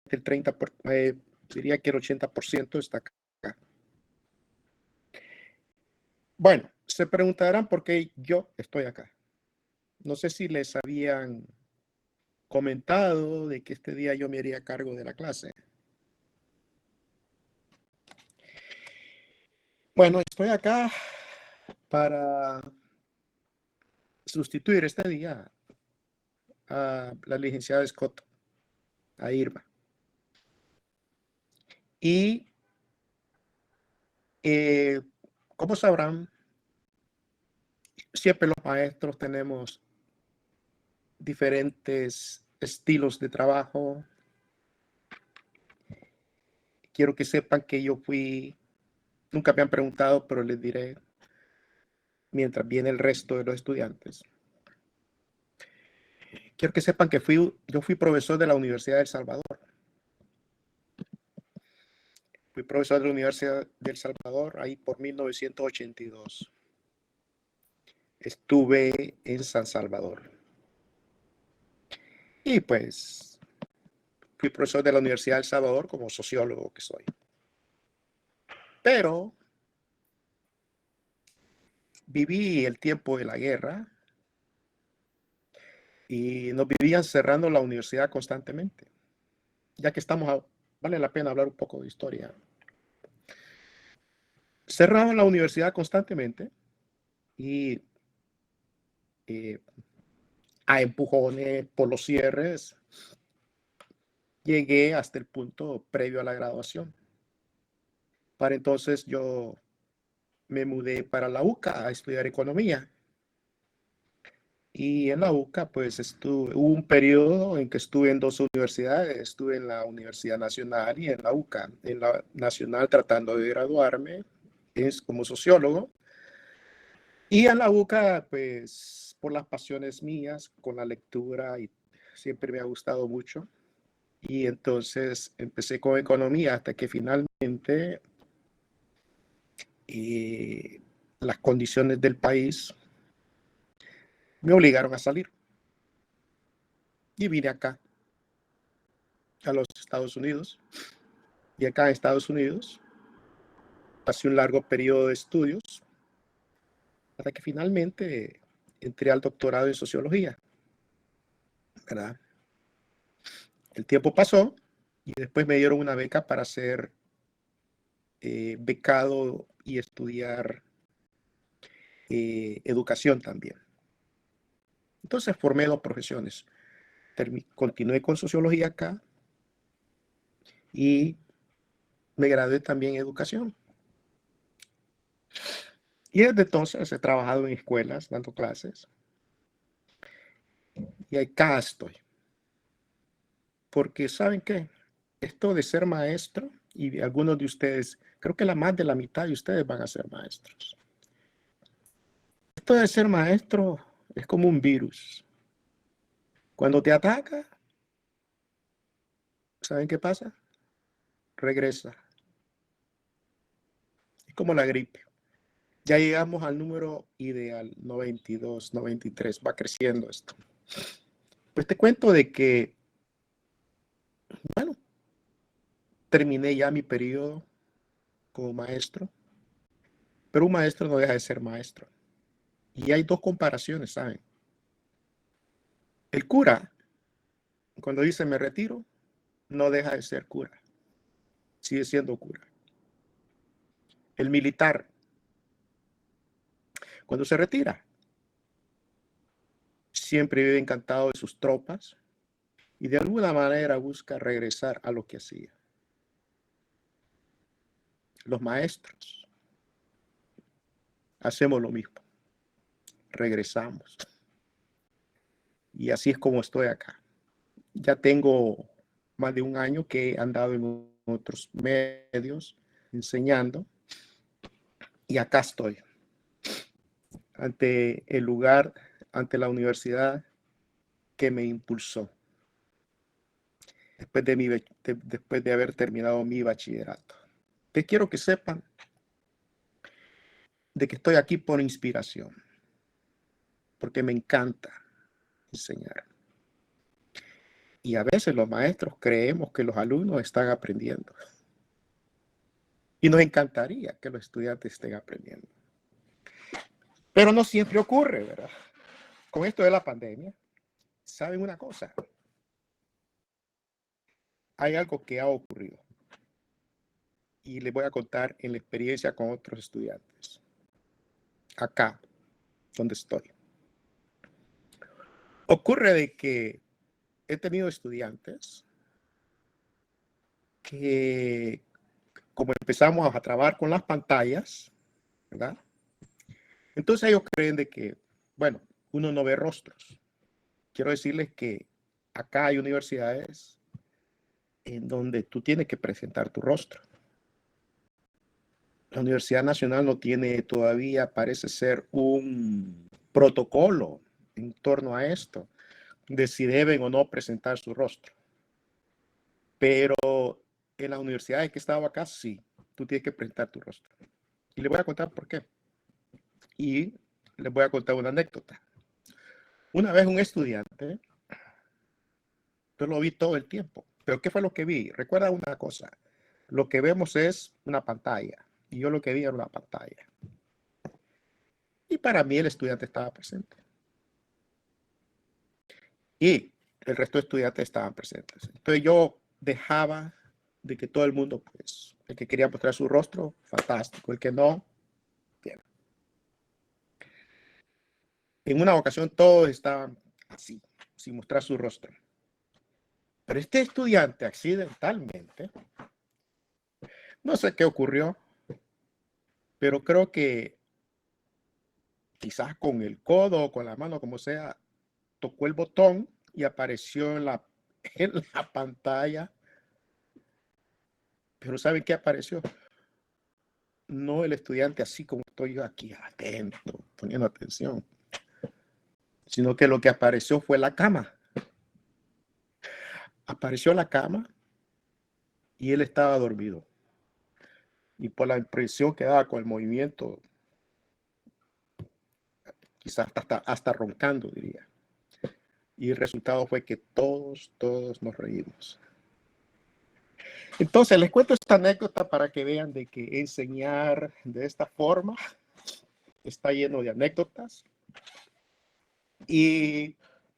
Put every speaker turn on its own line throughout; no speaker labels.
el 30%, diría que el 80% está acá. Bueno, se preguntarán por qué yo estoy acá. No sé si les habían comentado de que este día yo me haría cargo de la clase. Bueno, estoy acá para sustituir este día a la licenciada Scott, a Irma. Y como sabrán, siempre los maestros tenemos diferentes estilos de trabajo. Quiero que sepan que yo nunca me han preguntado, pero les diré mientras viene el resto de los estudiantes. Quiero que sepan que yo fui profesor de la Universidad de El Salvador. Fui profesor de la Universidad de El Salvador ahí por 1982. Estuve en San Salvador. Y pues fui profesor de la Universidad de El Salvador como sociólogo que soy. Pero viví el tiempo de la guerra y nos vivían cerrando la universidad constantemente. Ya que vale la pena hablar un poco de historia. Cerraban la universidad constantemente y a empujones por los cierres llegué hasta el punto previo a la graduación. Para entonces yo me mudé para la UCA a estudiar economía. Y en la UCA, pues hubo un periodo en que estuve en dos universidades. Estuve en la Universidad Nacional y en la UCA. En la Nacional tratando de graduarme como sociólogo. Y en la UCA, pues por las pasiones mías con la lectura, y siempre me ha gustado mucho. Y entonces empecé con economía hasta que finalmente las condiciones del país me obligaron a salir. Y vine acá, a los Estados Unidos. Y acá en Estados Unidos pasé un largo periodo de estudios hasta que finalmente entré al doctorado en sociología, ¿verdad? El tiempo pasó y después me dieron una beca para ser becado y estudiar educación también. Entonces formé dos profesiones. Continué con sociología acá y me gradué también en educación. Y desde entonces he trabajado en escuelas dando clases. Y acá estoy. Porque ¿saben qué? Esto de ser maestro, y algunos de ustedes, creo que más de la mitad de ustedes van a ser maestros. Esto de ser maestro es como un virus. Cuando te ataca, ¿saben qué pasa? Regresa. Es como la gripe. Ya llegamos al número ideal, 92, 93, va creciendo esto. Pues te cuento de que, bueno, terminé ya mi periodo como maestro, pero un maestro no deja de ser maestro. Y hay dos comparaciones, ¿saben? El cura, cuando dice me retiro, no deja de ser cura, sigue siendo cura. El militar, cuando se retira, siempre vive encantado de sus tropas y de alguna manera busca regresar a lo que hacía. Los maestros hacemos lo mismo, regresamos. Y así es como estoy acá. Ya tengo más de un año que he andado en otros medios enseñando y acá estoy, ante el lugar, ante la universidad que me impulsó después de haber terminado mi bachillerato. Te quiero que sepan de que estoy aquí por inspiración, porque me encanta enseñar. Y a veces los maestros creemos que los alumnos están aprendiendo. Y nos encantaría que los estudiantes estén aprendiendo. Pero no siempre ocurre, ¿verdad? Con esto de la pandemia, ¿saben una cosa? Hay algo que ha ocurrido. Y les voy a contar en la experiencia con otros estudiantes. Acá, donde estoy. Ocurre de que he tenido estudiantes que, como empezamos a trabajar con las pantallas, ¿verdad? Entonces ellos creen de que, bueno, uno no ve rostros. Quiero decirles que acá hay universidades en donde tú tienes que presentar tu rostro. La Universidad Nacional no tiene todavía, parece ser, un protocolo en torno a esto, de si deben o no presentar su rostro. Pero en las universidades que he estado acá, sí, tú tienes que presentar tu rostro. Y les voy a contar por qué. Y les voy a contar una anécdota. Una vez un estudiante, yo lo vi todo el tiempo. ¿Pero qué fue lo que vi? Recuerda una cosa. Lo que vemos es una pantalla. Y yo lo que vi era una pantalla. Y para mí el estudiante estaba presente. Y el resto de estudiantes estaban presentes. Entonces yo dejaba de que todo el mundo, pues, el que quería mostrar su rostro, fantástico. El que no, bien. En una ocasión todos estaban así, sin mostrar su rostro. Pero este estudiante accidentalmente, no sé qué ocurrió, pero creo que quizás con el codo o con la mano, como sea, tocó el botón y apareció en en la pantalla. Pero ¿saben qué apareció? No el estudiante así como estoy yo aquí, atento, poniendo atención, sino que lo que apareció fue la cama. Apareció la cama y él estaba dormido. Y por la impresión que daba con el movimiento, quizás hasta roncando, diría. Y el resultado fue que todos nos reímos. Entonces, les cuento esta anécdota para que vean de que enseñar de esta forma está lleno de anécdotas. Y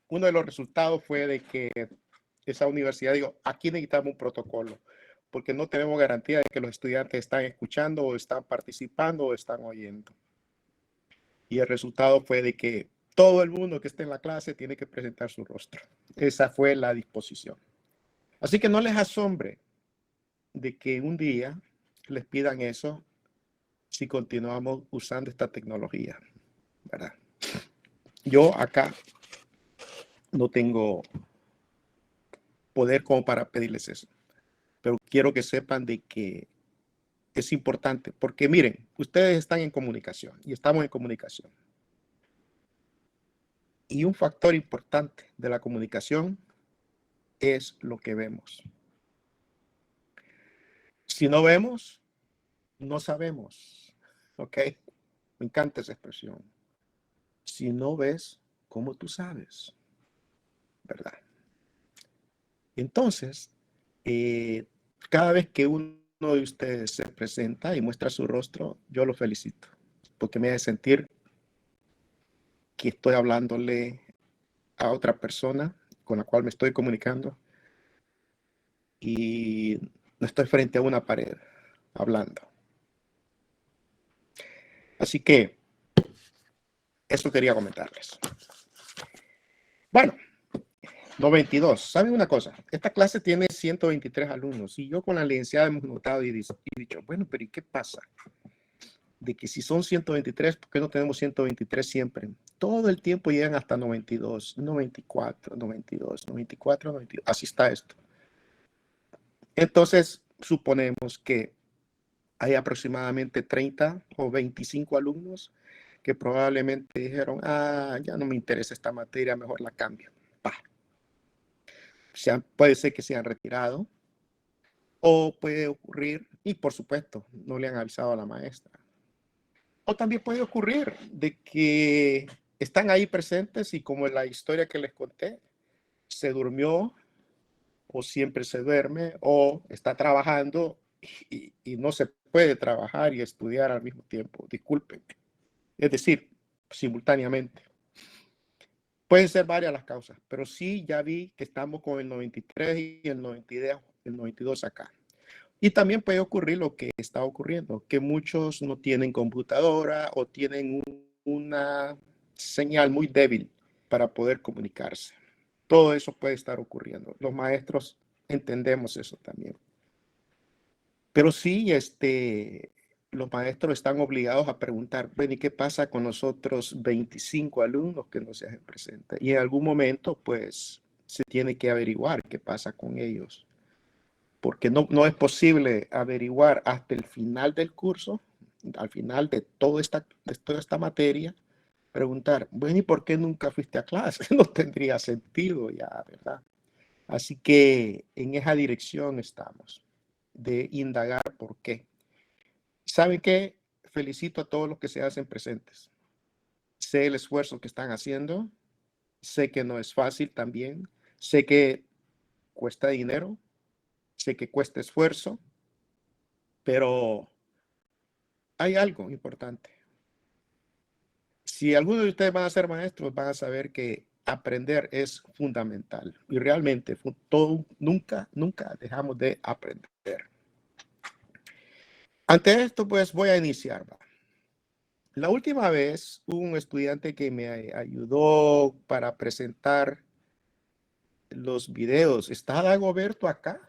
uno de los resultados fue de que esa universidad dijo, aquí necesitamos un protocolo, porque no tenemos garantía de que los estudiantes están escuchando o están participando o están oyendo. Y el resultado fue de que todo el mundo que esté en la clase tiene que presentar su rostro. Esa fue la disposición. Así que no les asombre de que un día les pidan eso si continuamos usando esta tecnología, ¿verdad? Yo acá no tengo poder como para pedirles eso, pero quiero que sepan de que es importante, porque miren, ustedes están en comunicación y estamos en comunicación. Y un factor importante de la comunicación es lo que vemos. Si no vemos, no sabemos. ¿Ok? Me encanta esa expresión. Si no ves, ¿cómo tú sabes? ¿Verdad? Entonces, cada vez que uno de ustedes se presenta y muestra su rostro, yo lo felicito, porque me hace sentir que estoy hablándole a otra persona con la cual me estoy comunicando y no estoy frente a una pared hablando. Así que eso quería comentarles. Bueno, 92. ¿Saben una cosa? Esta clase tiene 123 alumnos y yo con la licenciada hemos notado y dicho, bueno, pero ¿y qué pasa? De que si son 123, ¿por qué no tenemos 123 siempre? Todo el tiempo llegan hasta 92, 94, 92, 94, 92. Así está esto. Entonces, suponemos que hay aproximadamente 30 o 25 alumnos que probablemente dijeron, ya no me interesa esta materia, mejor la cambio. Puede ser que se han retirado o puede ocurrir, y por supuesto, no le han avisado a la maestra. O también puede ocurrir de que están ahí presentes y como en la historia que les conté, se durmió o siempre se duerme, o está trabajando y no se puede trabajar y estudiar al mismo tiempo. Disculpen. Es decir, simultáneamente. Pueden ser varias las causas, pero sí ya vi que estamos con el 93 y el 92 acá. Y también puede ocurrir lo que está ocurriendo, que muchos no tienen computadora o tienen una señal muy débil para poder comunicarse. Todo eso puede estar ocurriendo. Los maestros entendemos eso también. Pero sí, los maestros están obligados a preguntar, bueno, ¿y qué pasa con los otros 25 alumnos que no se hacen presentes? Y en algún momento, pues, se tiene que averiguar qué pasa con ellos. Porque no es posible averiguar hasta el final del curso, al final de toda esta materia, preguntar, bueno, ¿y por qué nunca fuiste a clase? No tendría sentido ya, ¿verdad? Así que en esa dirección estamos, de indagar por qué. ¿Saben qué? Felicito a todos los que se hacen presentes. Sé el esfuerzo que están haciendo, sé que no es fácil también, sé que cuesta dinero, sé que cuesta esfuerzo, pero hay algo importante. Si alguno de ustedes van a ser maestros, van a saber que aprender es fundamental y realmente nunca dejamos de aprender. Ante esto, pues voy a iniciar. La última vez hubo un estudiante que me ayudó para presentar los videos. ¿Está Dagoberto acá?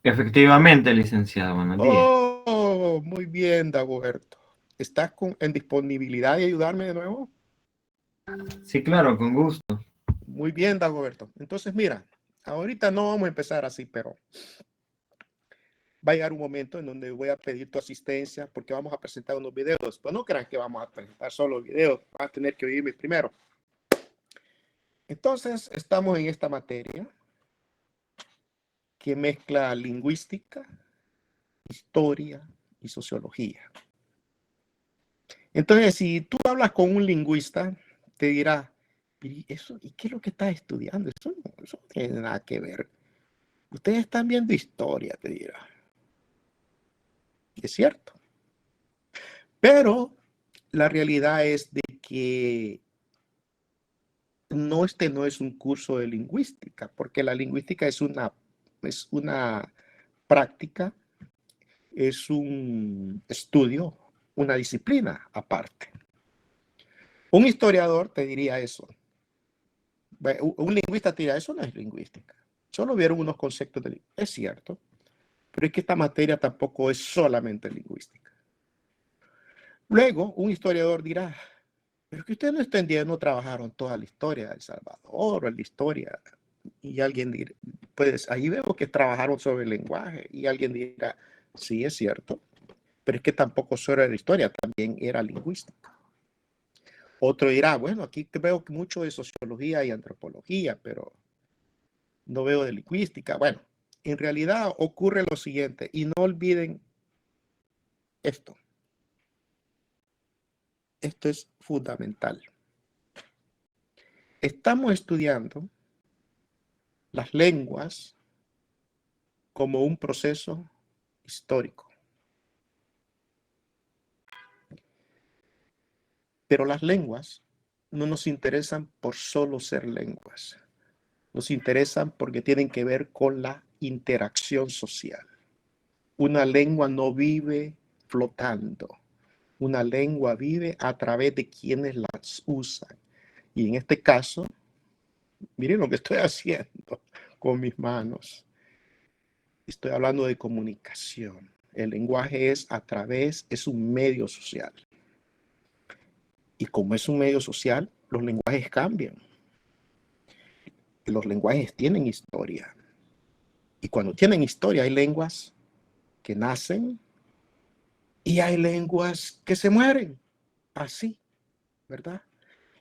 Efectivamente, licenciado, buenos días.
Oh, muy bien, Dagoberto. ¿Estás en disponibilidad de ayudarme de nuevo?
Sí, claro, con gusto.
Muy bien, Dagoberto. Entonces, mira, ahorita no vamos a empezar así, pero va a llegar un momento en donde voy a pedir tu asistencia porque vamos a presentar unos videos. Pues no crean que vamos a presentar solo videos, vas a tener que oírme primero. Entonces, estamos en esta materia que mezcla lingüística, historia y sociología. Entonces, si tú hablas con un lingüista, te dirá, ¿y qué es lo que estás estudiando? Eso no tiene nada que ver. Ustedes están viendo historia, te dirá. Y es cierto. Pero la realidad es de que no es un curso de lingüística, porque la lingüística es una práctica, es un estudio, una disciplina aparte. Un historiador te diría eso. Un lingüista te diría, eso no es lingüística. Solo vieron unos conceptos de lingüística. Es cierto, pero es que esta materia tampoco es solamente lingüística. Luego, un historiador dirá, pero que ustedes no entendieron, no trabajaron toda la historia de El Salvador o la historia. Y alguien dirá, pues ahí veo que trabajaron sobre el lenguaje. Y alguien dirá, sí, es cierto, pero es que tampoco solo era la historia, también era lingüística. Otro dirá, bueno, aquí veo mucho de sociología y antropología, pero no veo de lingüística. Bueno, en realidad ocurre lo siguiente, y no olviden esto. Esto es fundamental. Estamos estudiando las lenguas como un proceso histórico. Pero las lenguas no nos interesan por solo ser lenguas. Nos interesan porque tienen que ver con la interacción social. Una lengua no vive flotando. Una lengua vive a través de quienes las usan. Y en este caso, miren lo que estoy haciendo con mis manos. Estoy hablando de comunicación. El lenguaje es un medio social. Y como es un medio social, los lenguajes cambian. Los lenguajes tienen historia. Y cuando tienen historia, hay lenguas que nacen y hay lenguas que se mueren. Así, ¿verdad?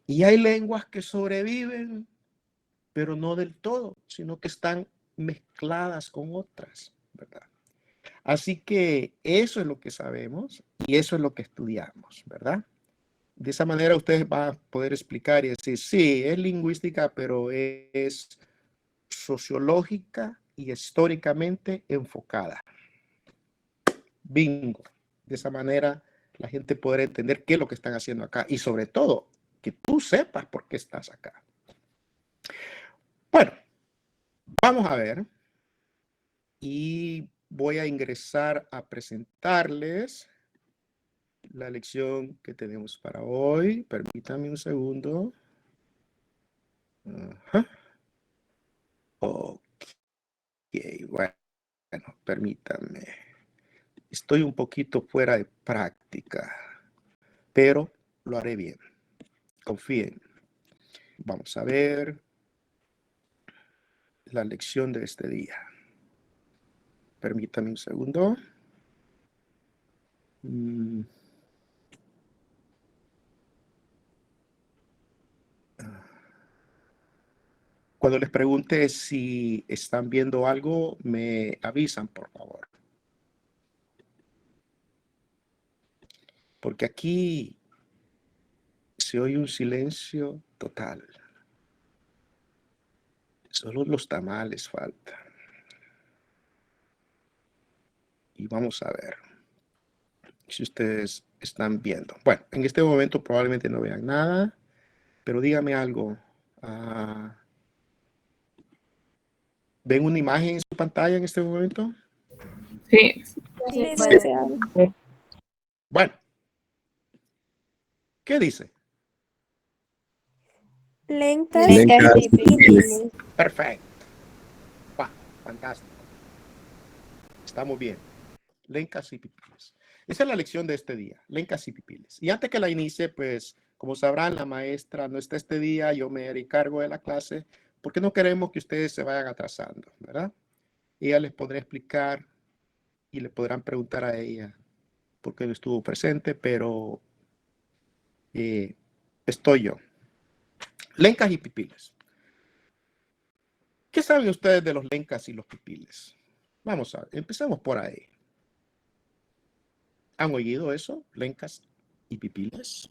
Y hay lenguas que sobreviven, pero no del todo, sino que están mezcladas con otras, ¿verdad? Así que eso es lo que sabemos y eso es lo que estudiamos, ¿verdad? De esa manera ustedes van a poder explicar y decir, sí, es lingüística, pero es sociológica y históricamente enfocada. Bingo. De esa manera la gente podrá entender qué es lo que están haciendo acá y sobre todo que tú sepas por qué estás acá. Bueno, vamos a ver y voy a ingresar a presentarles la lección que tenemos para hoy. Permítanme un segundo. Ajá. Ok, bueno, permítanme. Estoy un poquito fuera de práctica, pero lo haré bien. Confíen. Vamos a ver la lección de este día. Permítame un segundo. Cuando les pregunte si están viendo algo, me avisan, por favor. Porque aquí se oye un silencio total. Solo los tamales faltan. Y vamos a ver si ustedes están viendo. Bueno, en este momento probablemente no vean nada, pero dígame algo. ¿Ven una imagen en su pantalla en este momento?
Sí.
Sí, licenciado.
Bueno, ¿qué dice?
Lencas
Lencas
y pipiles.
Perfecto. Fantástico. Estamos bien. Lencas y pipiles. Esa es la lección de este día, lencas y pipiles. Y antes que la inicie, pues, como sabrán, la maestra no está este día, yo me haré cargo de la clase, porque no queremos que ustedes se vayan atrasando, ¿verdad? Ella les podrá explicar y le podrán preguntar a ella por qué no estuvo presente, pero estoy yo. Lencas y pipiles. ¿Qué saben ustedes de los lencas y los pipiles? Vamos a ver, empecemos por ahí. ¿Han oído eso? Lencas y pipiles.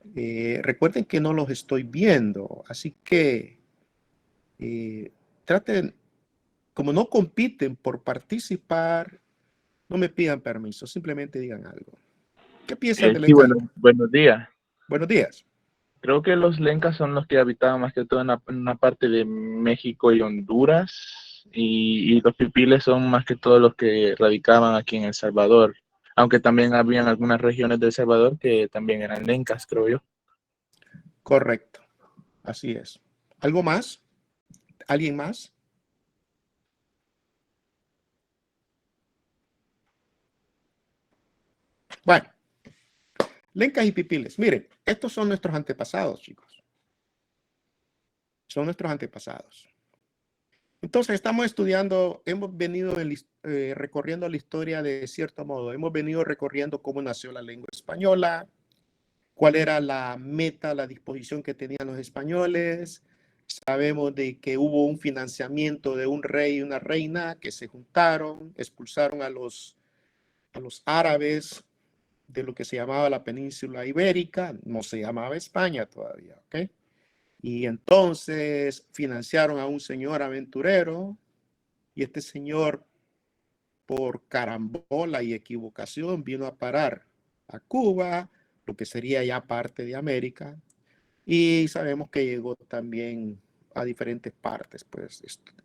Recuerden que no los estoy viendo, así que traten, como no compiten por participar, no me pidan permiso, simplemente digan algo. ¿Qué piensan de
Sí,
lencas?
buenos días.
Buenos días.
Creo que los lencas son los que habitaban más que todo en una parte de México y Honduras, y los pipiles son más que todo los que radicaban aquí en El Salvador, aunque también habían algunas regiones de El Salvador que también eran lencas, creo yo.
Correcto, así es. ¿Algo más? ¿Alguien más? Bueno, lencas y pipiles. Miren, estos son nuestros antepasados, chicos. Son nuestros antepasados. Entonces, estamos estudiando, hemos venido recorriendo la historia de cierto modo. Hemos venido recorriendo cómo nació la lengua española, cuál era la meta, la disposición que tenían los españoles. Sabemos de que hubo un financiamiento de un rey y una reina que se juntaron, expulsaron a los árabes de lo que se llamaba la península ibérica, no se llamaba España todavía, ¿ok? Y entonces financiaron a un señor aventurero y este señor, por carambola y equivocación, vino a parar a Cuba, lo que sería ya parte de América, y sabemos que llegó también a diferentes partes, pues,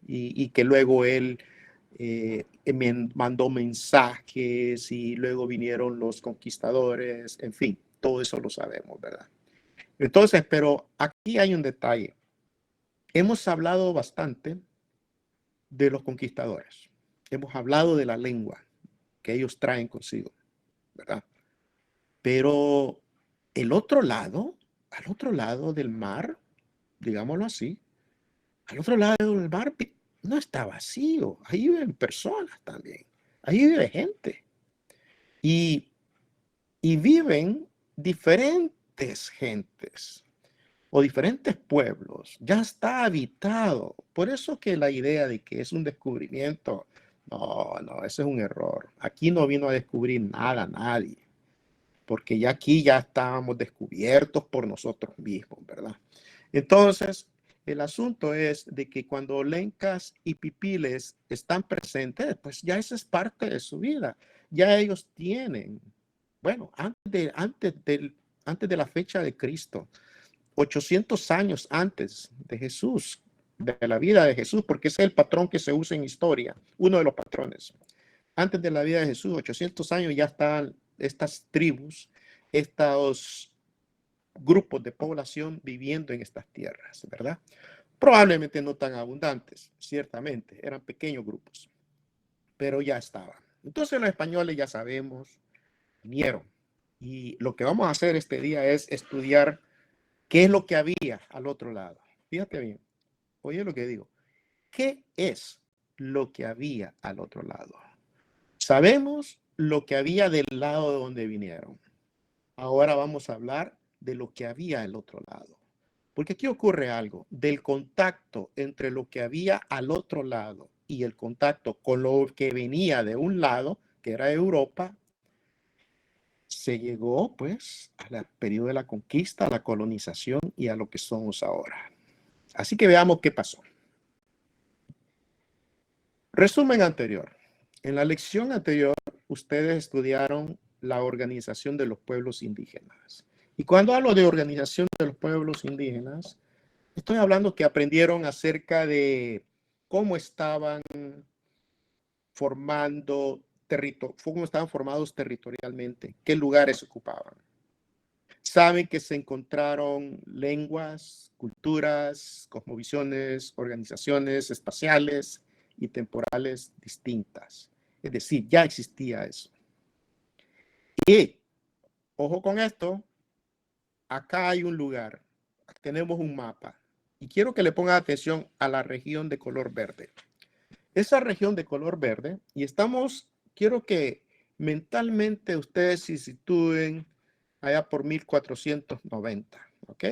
y que luego él mandó mensajes y luego vinieron los conquistadores, en fin, todo eso lo sabemos, ¿verdad? Entonces, pero aquí hay un detalle. Hemos hablado bastante de los conquistadores. Hemos hablado de la lengua que ellos traen consigo, ¿verdad? Pero al otro lado del mar, digámoslo así, al otro lado del mar no está vacío. Ahí viven personas también. Ahí vive gente. Y viven diferentes gentes o diferentes pueblos. Ya está habitado. Por eso que la idea de que es un descubrimiento, no, ese es un error. Aquí no vino a descubrir nada nadie. porque ya aquí ya estábamos descubiertos por nosotros mismos, ¿verdad? Entonces, el asunto es de que cuando lencas y pipiles están presentes, pues ya esa es parte de su vida. Ya ellos tienen, bueno, antes de la fecha de Cristo, 800 años antes de Jesús, de la vida de Jesús, porque ese es el patrón que se usa en historia, uno de los patrones. Antes de la vida de Jesús, 800 años, ya están estas tribus, estos grupos de población viviendo en estas tierras, ¿verdad? Probablemente no tan abundantes, ciertamente, eran pequeños grupos, pero ya estaban. Entonces los españoles, ya sabemos, vinieron. Y lo que vamos a hacer este día es estudiar qué es lo que había al otro lado. Fíjate bien, oye lo que digo. ¿Qué es lo que había al otro lado? Sabemos lo que había del lado de donde vinieron. Ahora vamos a hablar de lo que había al otro lado. Porque aquí ocurre algo, del contacto entre lo que había al otro lado y el contacto con lo que venía de un lado, que era Europa, se llegó pues al periodo de la conquista, a la colonización y a lo que somos ahora. Así que veamos qué pasó. Resumen anterior. En la lección anterior, ustedes estudiaron la organización de los pueblos indígenas. Y cuando hablo de organización de los pueblos indígenas, estoy hablando que aprendieron acerca de cómo estaban cómo estaban formados territorialmente, qué lugares ocupaban. Saben que se encontraron lenguas, culturas, cosmovisiones, organizaciones espaciales y temporales distintas. Es decir, ya existía eso. Y, ojo con esto, acá hay un lugar, tenemos un mapa, y quiero que le pongan atención a la región de color verde. Esa región de color verde, y quiero que mentalmente ustedes se sitúen allá por 1490, ¿ok?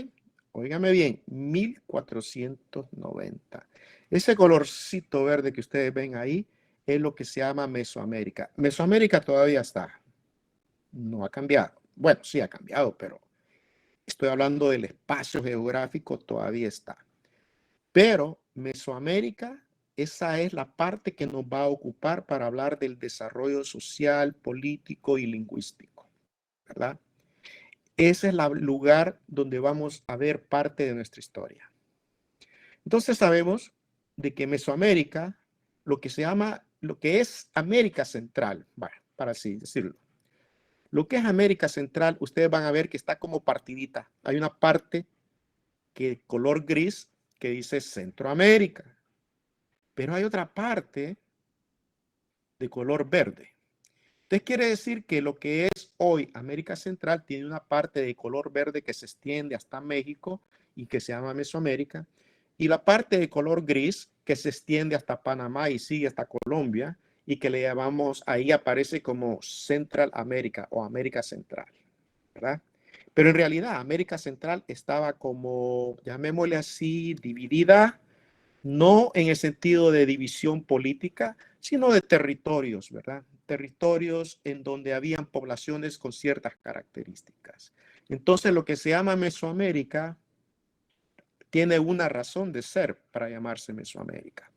Óigame bien, 1490. Ese colorcito verde que ustedes ven ahí es lo que se llama Mesoamérica. Mesoamérica todavía está, no ha cambiado. Bueno, sí ha cambiado, pero estoy hablando del espacio geográfico, todavía está. Pero Mesoamérica, esa es la parte que nos va a ocupar para hablar del desarrollo social, político y lingüístico, ¿verdad? Ese es el lugar donde vamos a ver parte de nuestra historia. Entonces sabemos de que Mesoamérica, lo que es América Central, bueno, para así decirlo. Lo que es América Central, ustedes van a ver que está como partidita. Hay una parte que color gris que dice Centroamérica, pero hay otra parte de color verde. Entonces quiere decir que lo que es hoy América Central tiene una parte de color verde que se extiende hasta México y que se llama Mesoamérica, y la parte de color gris que se extiende hasta Panamá y sigue hasta Colombia y que le llamamos, ahí aparece como Central America o América Central, ¿verdad? Pero en realidad América Central estaba como, llamémosle así, dividida, no en el sentido de división política, sino de territorios, ¿verdad? Territorios en donde habían poblaciones con ciertas características. Entonces, lo que se llama Mesoamérica tiene una razón de ser para llamarse Mesoamérica.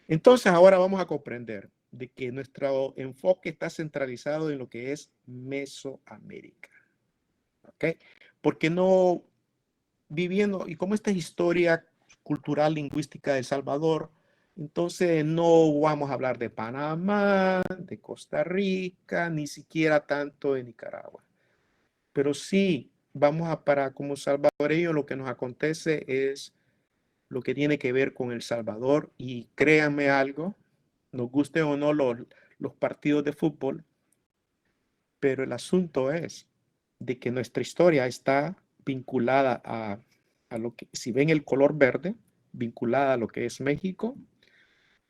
Entonces, ahora vamos a comprender de que nuestro enfoque está centralizado en lo que es Mesoamérica. ¿Ok? Porque no viviendo, y como esta historia cultural lingüística de El Salvador, entonces no vamos a hablar de Panamá, de Costa Rica, ni siquiera tanto de Nicaragua. Pero sí vamos para como salvadoreños lo que nos acontece es lo que tiene que ver con El Salvador, y créanme algo, nos guste o no los partidos de fútbol, pero el asunto es de que nuestra historia está vinculada a lo que, si ven el color verde, vinculada a lo que es México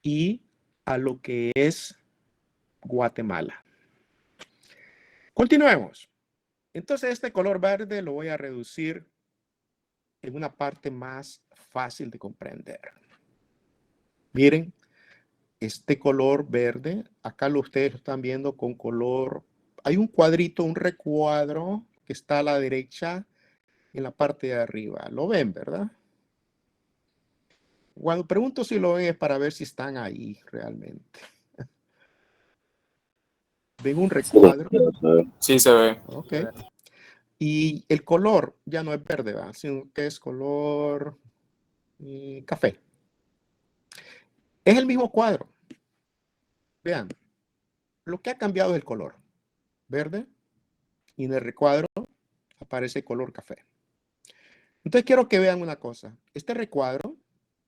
y a lo que es Guatemala. Continuemos. Entonces este color verde lo voy a reducir en una parte más fácil de comprender. Miren, este color verde, acá ustedes lo están viendo con color hay un cuadrito, un recuadro que está a la derecha en la parte de arriba. ¿Lo ven, verdad? Cuando pregunto si lo ven es para ver si están ahí realmente. ¿Ven un recuadro?
Sí, se ve.
Ok. Y el color ya no es verde, ¿va? Sino que es color café. Es el mismo cuadro. Vean, lo que ha cambiado es el color. Verde. Y en el recuadro aparece color café. Entonces quiero que vean una cosa. Este recuadro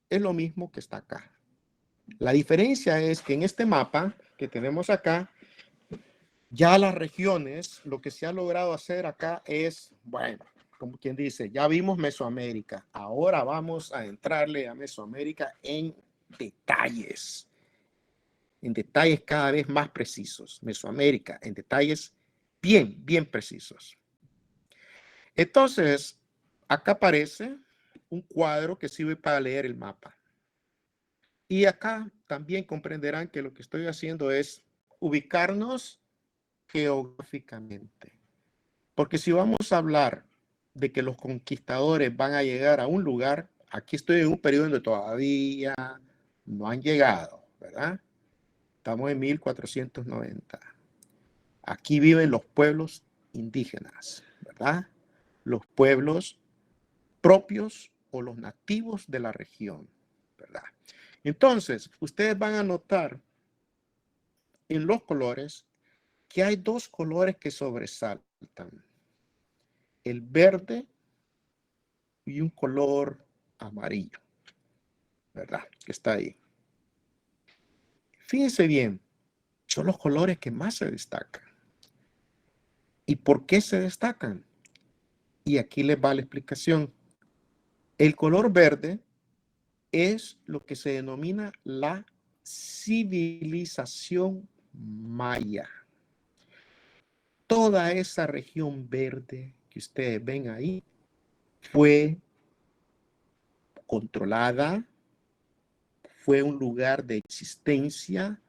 es lo mismo que está acá. La diferencia es que en este mapa que tenemos acá, ya las regiones, lo que se ha logrado hacer acá es, bueno, como quien dice, ya vimos Mesoamérica. Ahora vamos a entrarle a Mesoamérica en detalles cada vez más precisos. Mesoamérica, en detalles bien precisos. Entonces, acá aparece un cuadro que sirve para leer el mapa. Y acá también comprenderán que lo que estoy haciendo es ubicarnos geográficamente. Porque si vamos a hablar de que los conquistadores van a llegar a un lugar, aquí estoy en un periodo donde todavía no han llegado, ¿verdad? Estamos en 1490. Aquí viven los pueblos indígenas, ¿verdad? Los pueblos propios o los nativos de la región, ¿verdad? Entonces, ustedes van a notar en los colores que hay dos colores que sobresaltan. El verde y un color amarillo, ¿verdad? Que está ahí. Fíjense bien, son los colores que más se destacan. ¿Y por qué se destacan? Y aquí les va la explicación. El color verde es lo que se denomina la civilización maya. Toda esa región verde que ustedes ven ahí fue controlada, fue un lugar de existencia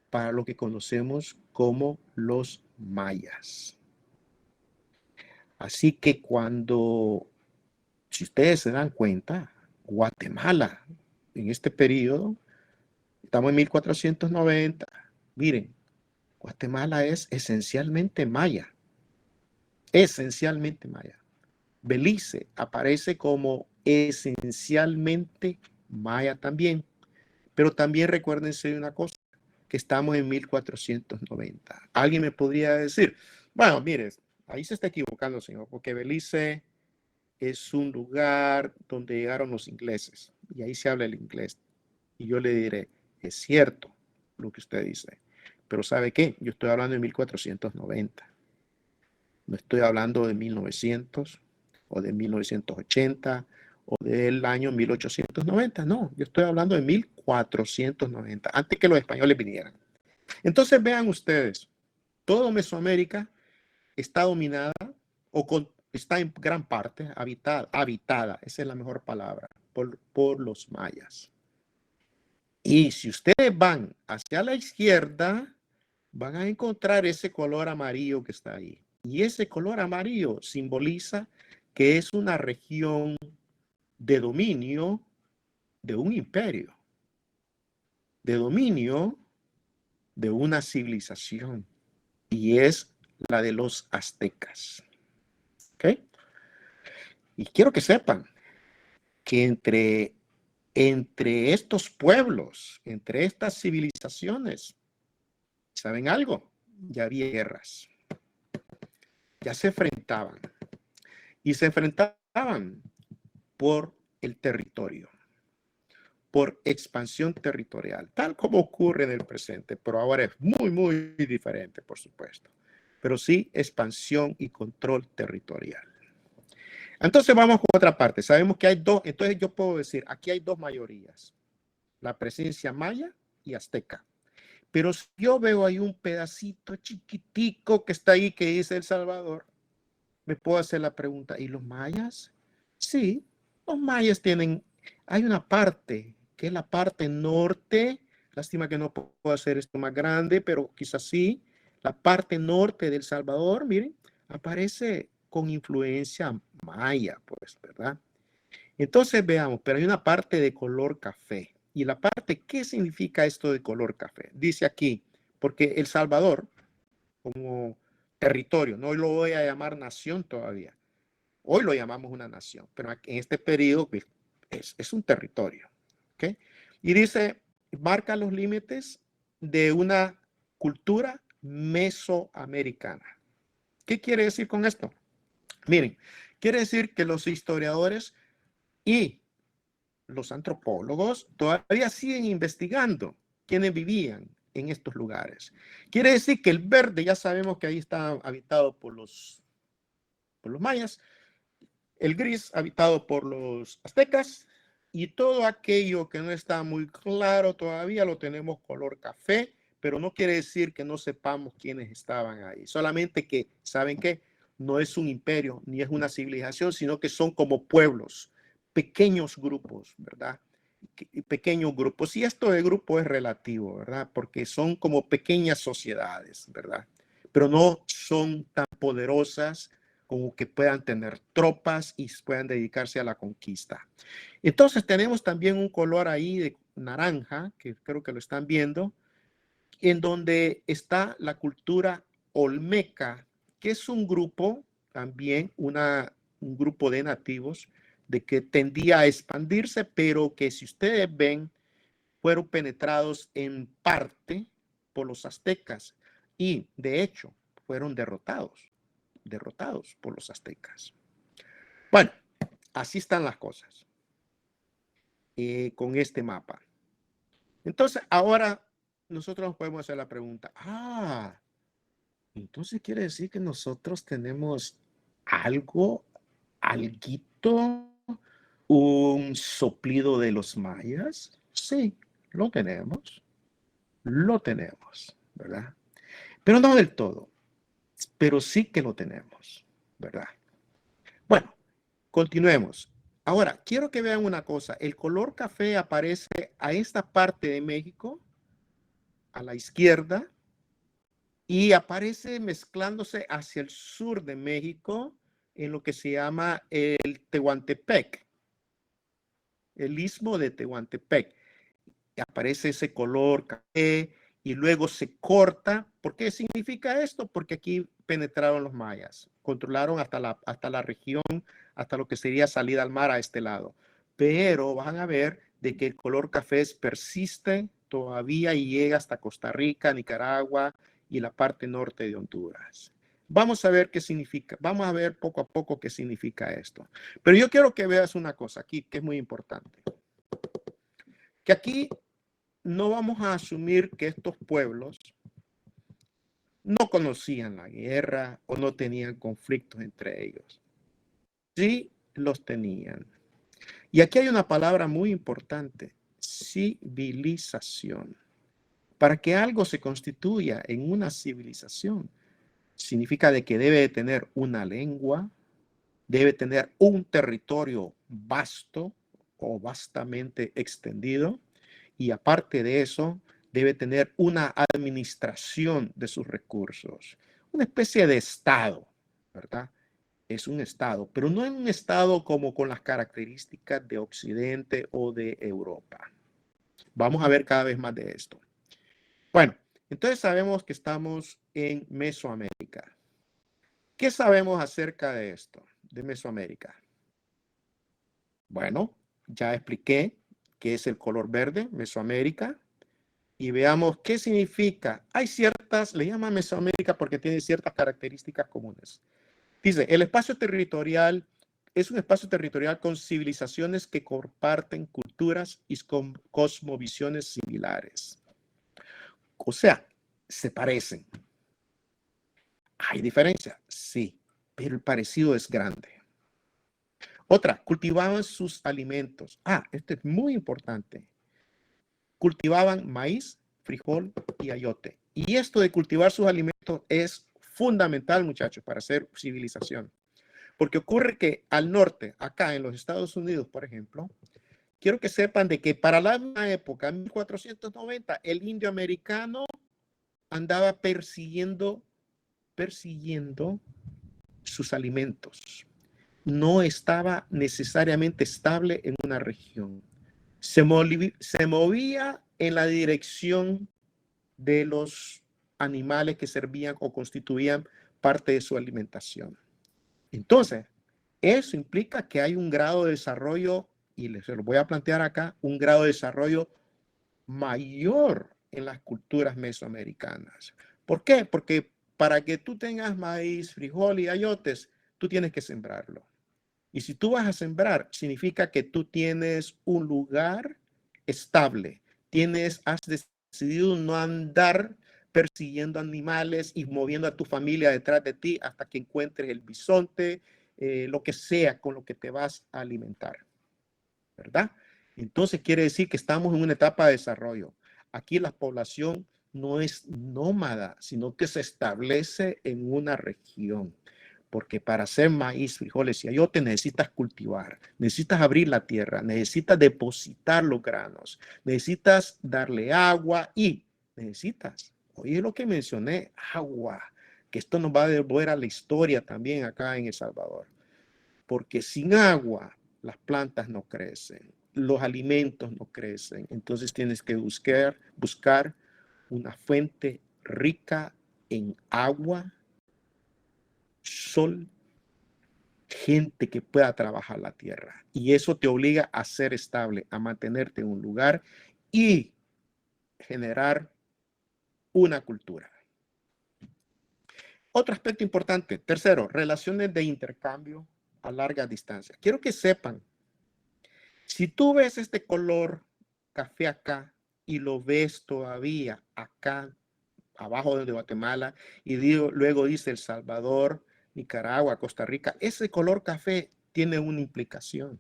para lo que conocemos como los mayas. Así que si ustedes se dan cuenta, Guatemala en este periodo, estamos en 1490, miren, Guatemala es esencialmente maya. Esencialmente maya. Belice aparece como esencialmente maya también. Pero también recuérdense de una cosa, que estamos en 1490. Alguien me podría decir, bueno, mire, ahí se está equivocando, señor, porque Belice es un lugar donde llegaron los ingleses y ahí se habla el inglés. Y yo le diré, es cierto lo que usted dice, pero ¿sabe qué? Yo estoy hablando de 1490. No estoy hablando de 1900 o de 1980 o del año 1890. No, yo estoy hablando de 1490, antes que los españoles vinieran. Entonces vean ustedes, todo Mesoamérica está dominada está en gran parte habitada, esa es la mejor palabra, por los mayas. Y si ustedes van hacia la izquierda, van a encontrar ese color amarillo que está ahí. Y ese color amarillo simboliza que es una región de dominio de un imperio, de dominio de una civilización, y es la de los aztecas. ¿Ok? Y quiero que sepan que entre estos pueblos, entre estas civilizaciones, ¿saben algo? Ya había guerras. Ya se enfrentaban. Y se enfrentaban por el territorio, por expansión territorial, tal como ocurre en el presente, pero ahora es muy diferente, por supuesto. Pero sí expansión y control territorial. Entonces vamos con otra parte. Sabemos que hay dos, entonces yo puedo decir, aquí hay dos mayorías, la presencia maya y azteca. Pero si yo veo ahí un pedacito chiquitico que está ahí que dice El Salvador, me puedo hacer la pregunta, ¿y los mayas? Sí, los mayas hay una parte, que es la parte norte, lástima que no puedo hacer esto más grande, pero quizás sí, La parte norte del Salvador, miren, aparece con influencia maya, pues, ¿verdad? Entonces veamos, pero hay una parte de color café. Y la parte, ¿qué significa esto de color café? Dice aquí, porque El Salvador, como territorio, no lo voy a llamar nación todavía. Hoy lo llamamos una nación, pero en este periodo es un territorio. ¿Okay? Y dice, marca los límites de una cultura mesoamericana. ¿Qué quiere decir con esto? Miren, quiere decir que los historiadores y los antropólogos todavía siguen investigando quiénes vivían en estos lugares. Quiere decir que el verde, ya sabemos que ahí está habitado por los mayas, el gris habitado por los aztecas, y todo aquello que no está muy claro todavía lo tenemos color café, pero no quiere decir que no sepamos quiénes estaban ahí. Solamente que, ¿saben qué? No es un imperio ni es una civilización, sino que son como pueblos, pequeños grupos, ¿verdad? Pequeños grupos. Y esto de grupo es relativo, ¿verdad? Porque son como pequeñas sociedades, ¿verdad? Pero no son tan poderosas como que puedan tener tropas y puedan dedicarse a la conquista. Entonces tenemos también un color ahí de naranja, que creo que lo están viendo, en donde está la cultura olmeca, que es un grupo, también un grupo de nativos, de que tendía a expandirse, pero que si ustedes ven, fueron penetrados en parte por los aztecas y de hecho fueron derrotados por los aztecas. Bueno, así están las cosas con este mapa. Entonces, ahora nosotros nos podemos hacer la pregunta, entonces quiere decir que nosotros tenemos alguito, un soplido de los mayas. Sí, lo tenemos, ¿verdad? Pero no del todo, pero sí que lo tenemos, ¿verdad? Bueno, continuemos. Ahora, quiero que vean una cosa. El color café aparece a esta parte de México, a la izquierda, y aparece mezclándose hacia el sur de México en lo que se llama el Tehuantepec, el istmo de Tehuantepec. Aparece ese color café y luego se corta. ¿Por qué significa esto? Porque aquí penetraron los mayas, controlaron hasta la región, hasta lo que sería salida al mar a este lado. Pero van a ver de que el color café persiste todavía y llega hasta Costa Rica, Nicaragua y la parte norte de Honduras. Vamos a ver qué significa, vamos a ver poco a poco qué significa esto. Pero yo quiero que veas una cosa aquí que es muy importante. Que aquí no vamos a asumir que estos pueblos no conocían la guerra o no tenían conflictos entre ellos. Sí los tenían. Y aquí hay una palabra muy importante, civilización. Para que algo se constituya en una civilización, significa de que debe de tener una lengua, debe tener un territorio vasto o vastamente extendido, y aparte de eso, debe tener una administración de sus recursos, una especie de estado, ¿verdad? Es un estado, pero no es un estado como con las características de Occidente o de Europa. Vamos a ver cada vez más de esto. Bueno, entonces sabemos que estamos en Mesoamérica. ¿Qué sabemos acerca de esto, de Mesoamérica? Bueno, ya expliqué qué es el color verde, Mesoamérica, y veamos qué significa. Hay ciertas, le llaman Mesoamérica porque tiene ciertas características comunes. Dice, el espacio territorial es un espacio territorial con civilizaciones que comparten culturas y con cosmovisiones similares. O sea, se parecen. ¿Hay diferencia? Sí, pero el parecido es grande. Otra, cultivaban sus alimentos. Esto es muy importante. Cultivaban maíz, frijol y ayote. Y esto de cultivar sus alimentos es fundamental, muchachos, para hacer civilización. Porque ocurre que al norte, acá en los Estados Unidos, por ejemplo, quiero que sepan de que para la misma época, en 1490, el indio americano andaba persiguiendo sus alimentos. No estaba necesariamente estable en una región. Se movía en la dirección de los animales que servían o constituían parte de su alimentación. Entonces, eso implica que hay un grado de desarrollo, y se lo voy a plantear acá, un grado de desarrollo mayor en las culturas mesoamericanas. ¿Por qué? Porque para que tú tengas maíz, frijol y ayotes, tú tienes que sembrarlo. Y si tú vas a sembrar, significa que tú tienes un lugar estable. Has decidido no andar persiguiendo animales y moviendo a tu familia detrás de ti hasta que encuentres el bisonte, lo que sea con lo que te vas a alimentar, ¿verdad? Entonces quiere decir que estamos en una etapa de desarrollo. Aquí la población no es nómada, sino que se establece en una región. Porque para hacer maíz, frijoles y ayote necesitas cultivar, necesitas abrir la tierra, necesitas depositar los granos, necesitas darle agua y necesitas, oye lo que mencioné, agua, que esto nos va a devolver a la historia también acá en El Salvador. Porque sin agua las plantas no crecen, los alimentos no crecen. Entonces tienes que buscar una fuente rica en agua, sol, gente que pueda trabajar la tierra. Y eso te obliga a ser estable, a mantenerte en un lugar y generar una cultura. Otro aspecto importante. Tercero, relaciones de intercambio a larga distancia. Quiero que sepan, si tú ves este color café acá y lo ves todavía acá abajo de Guatemala y luego dice El Salvador, Nicaragua, Costa Rica, ese color café tiene una implicación.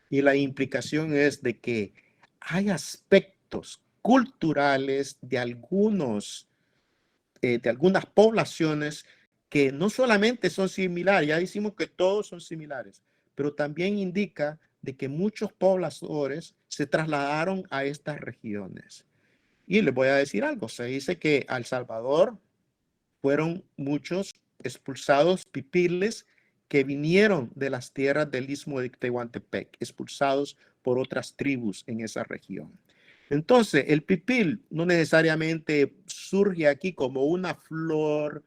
Y la implicación es de que hay aspectos culturales de algunas poblaciones que no solamente son similares, ya decimos que todos son similares, pero también indica de que muchos pobladores se trasladaron a estas regiones. Y les voy a decir algo, se dice que a El Salvador fueron muchos expulsados pipiles que vinieron de las tierras del Istmo de Tehuantepec, expulsados por otras tribus en esa región. Entonces, el pipil no necesariamente surge aquí como una flor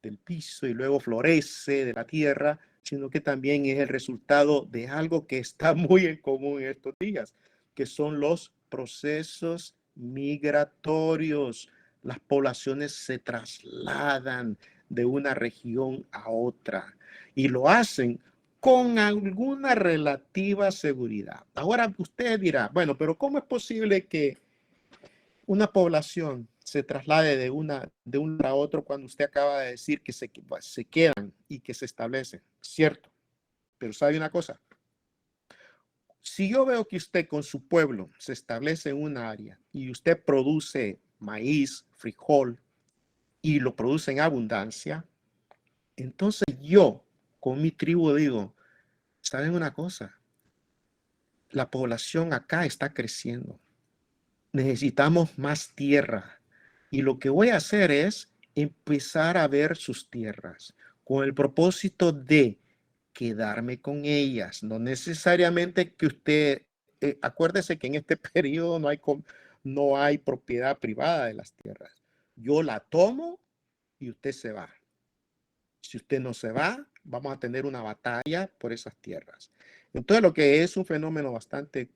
del piso y luego florece de la tierra, sino que también es el resultado de algo que está muy en común en estos días, que son los procesos migratorios. Las poblaciones se trasladan de una región a otra y lo hacen con alguna relativa seguridad. Ahora usted dirá, bueno, pero ¿cómo es posible que una población se traslade de un lugar a otro cuando usted acaba de decir que se quedan y que se establecen? Cierto, pero ¿sabe una cosa? Si yo veo que usted con su pueblo se establece en un área y usted produce maíz, frijol y lo produce en abundancia, entonces yo con mi tribu digo, ¿saben una cosa? La población acá está creciendo. Necesitamos más tierra. Y lo que voy a hacer es empezar a ver sus tierras con el propósito de quedarme con ellas. No necesariamente que usted, acuérdese que en este periodo no hay propiedad privada de las tierras. Yo la tomo y usted se va. Si usted no se va, vamos a tener una batalla por esas tierras. Entonces, lo que es un fenómeno bastante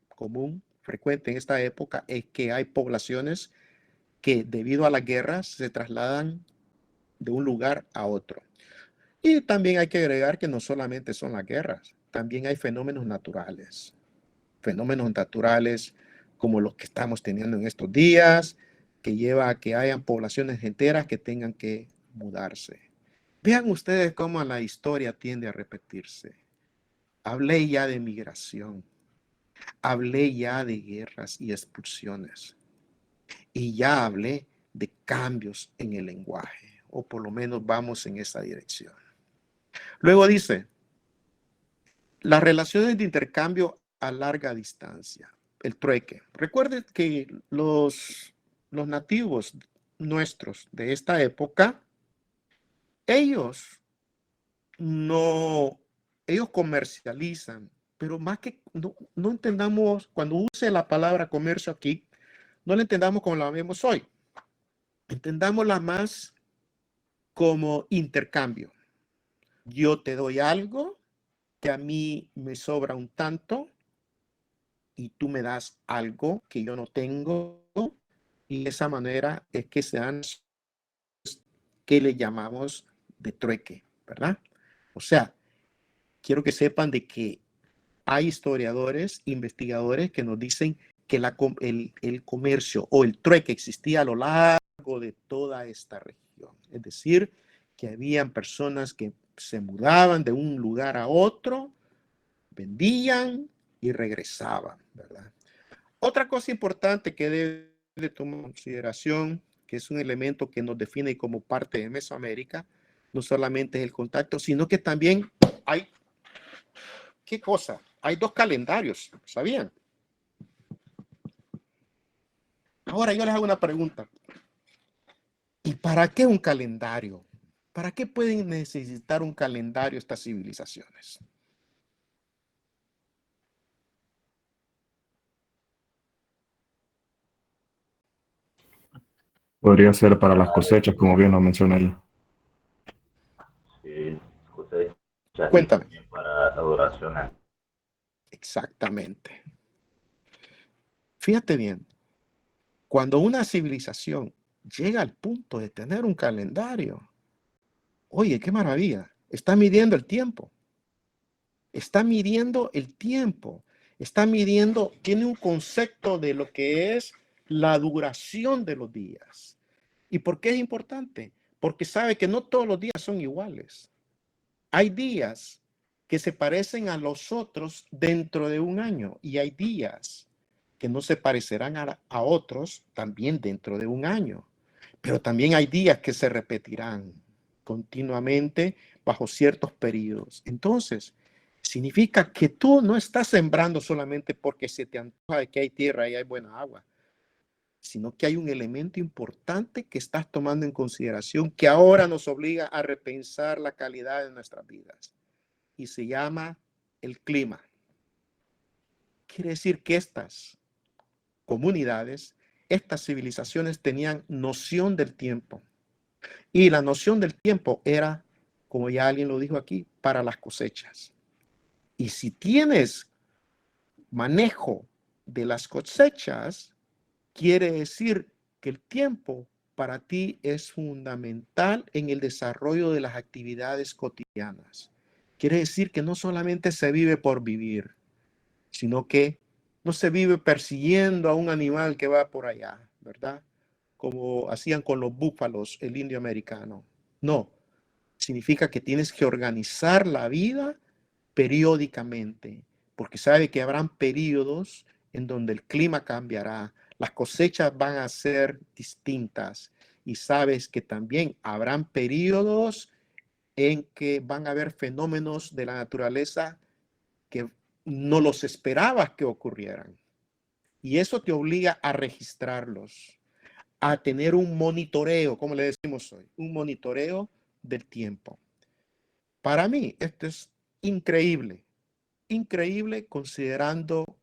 común, frecuente en esta época, es que hay poblaciones que debido a las guerras se trasladan de un lugar a otro. Y también hay que agregar que no solamente son las guerras, también hay fenómenos naturales como los que estamos teniendo en estos días, que lleva a que hayan poblaciones enteras que tengan que mudarse. Vean ustedes cómo la historia tiende a repetirse. Hablé ya de migración, hablé ya de guerras y expulsiones, y ya hablé de cambios en el lenguaje, o por lo menos vamos en esa dirección. Luego dice, las relaciones de intercambio a larga distancia, el trueque. Recuerden que los nativos nuestros de esta época, ellos comercializan, pero más que no entendamos, cuando use la palabra comercio aquí, no la entendamos como la vemos hoy. Entendámosla más como intercambio. Yo te doy algo que a mí me sobra un tanto y tú me das algo que yo no tengo, y de esa manera es que se dan, que le llamamos de trueque, ¿verdad? O sea, quiero que sepan de que hay historiadores, investigadores que nos dicen que el comercio o el trueque existía a lo largo de toda esta región. Es decir, que habían personas que se mudaban de un lugar a otro, vendían y regresaban, ¿verdad? Otra cosa importante que debe tomar en consideración, que es un elemento que nos define como parte de Mesoamérica, no solamente es el contacto, sino que también hay, ¿qué cosa? Hay 2 calendarios, ¿sabían? Ahora yo les hago una pregunta. ¿Y para qué un calendario? ¿Para qué pueden necesitar un calendario estas civilizaciones?
Podría ser para las cosechas, como bien lo menciona ella.
Sí, cosecha y
Cuéntame.
también para adoración.
Exactamente. Fíjate bien, cuando una civilización llega al punto de tener un calendario, oye, qué maravilla, está midiendo el tiempo. Está midiendo el tiempo. Está midiendo, tiene un concepto de lo que es la duración de los días. ¿Y por qué es importante? Porque sabe que no todos los días son iguales. Hay días que se parecen a los otros dentro de un año y hay días que no se parecerán a otros también dentro de un año. Pero también hay días que se repetirán continuamente bajo ciertos periodos. Entonces, significa que tú no estás sembrando solamente porque se te antoja de que hay tierra y hay buena agua, sino que hay un elemento importante que estás tomando en consideración que ahora nos obliga a repensar la calidad de nuestras vidas y se llama el clima. Quiere decir que estas comunidades, estas civilizaciones tenían noción del tiempo y la noción del tiempo era, como ya alguien lo dijo aquí, para las cosechas. Y si tienes manejo de las cosechas, quiere decir que el tiempo para ti es fundamental en el desarrollo de las actividades cotidianas. Quiere decir que no solamente se vive por vivir, sino que no se vive persiguiendo a un animal que va por allá, ¿verdad? Como hacían con los búfalos, el indio americano. No, significa que tienes que organizar la vida periódicamente, porque sabe que habrán periodos en donde el clima cambiará, las cosechas van a ser distintas y sabes que también habrán periodos en que van a haber fenómenos de la naturaleza que no los esperabas que ocurrieran. Y eso te obliga a registrarlos, a tener un monitoreo, como le decimos hoy, un monitoreo del tiempo. Para mí, esto es increíble, increíble considerando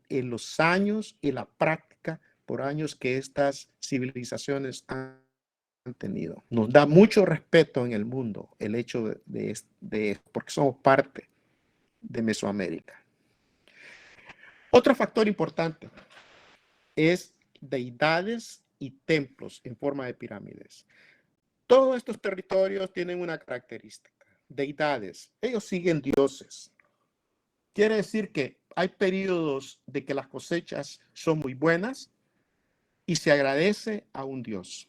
en los años y la práctica por años que estas civilizaciones han tenido. Nos da mucho respeto en el mundo el hecho de porque somos parte de Mesoamérica. Otro factor importante es deidades y templos en forma de pirámides. Todos estos territorios tienen una característica, deidades. Ellos siguen dioses. Quiere decir que hay periodos de que las cosechas son muy buenas y se agradece a un dios.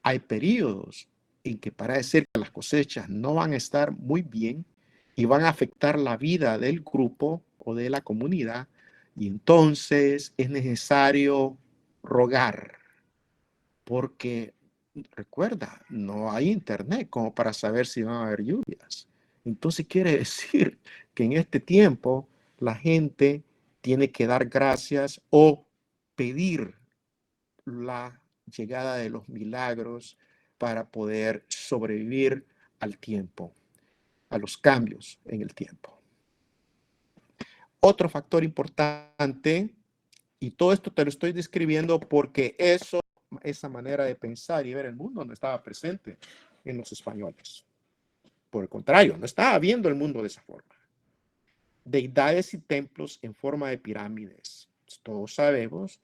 Hay periodos en que parece que las cosechas no van a estar muy bien y van a afectar la vida del grupo o de la comunidad, y entonces es necesario rogar, porque recuerda, no hay internet como para saber si van a haber lluvias. Entonces quiere decir que en este tiempo la gente tiene que dar gracias o pedir la llegada de los milagros para poder sobrevivir al tiempo, a los cambios en el tiempo. Otro factor importante, y todo esto te lo estoy describiendo porque esa manera de pensar y ver el mundo no estaba presente en los españoles. Por el contrario, no estaba viendo el mundo de esa forma. Deidades y templos en forma de pirámides. Todos sabemos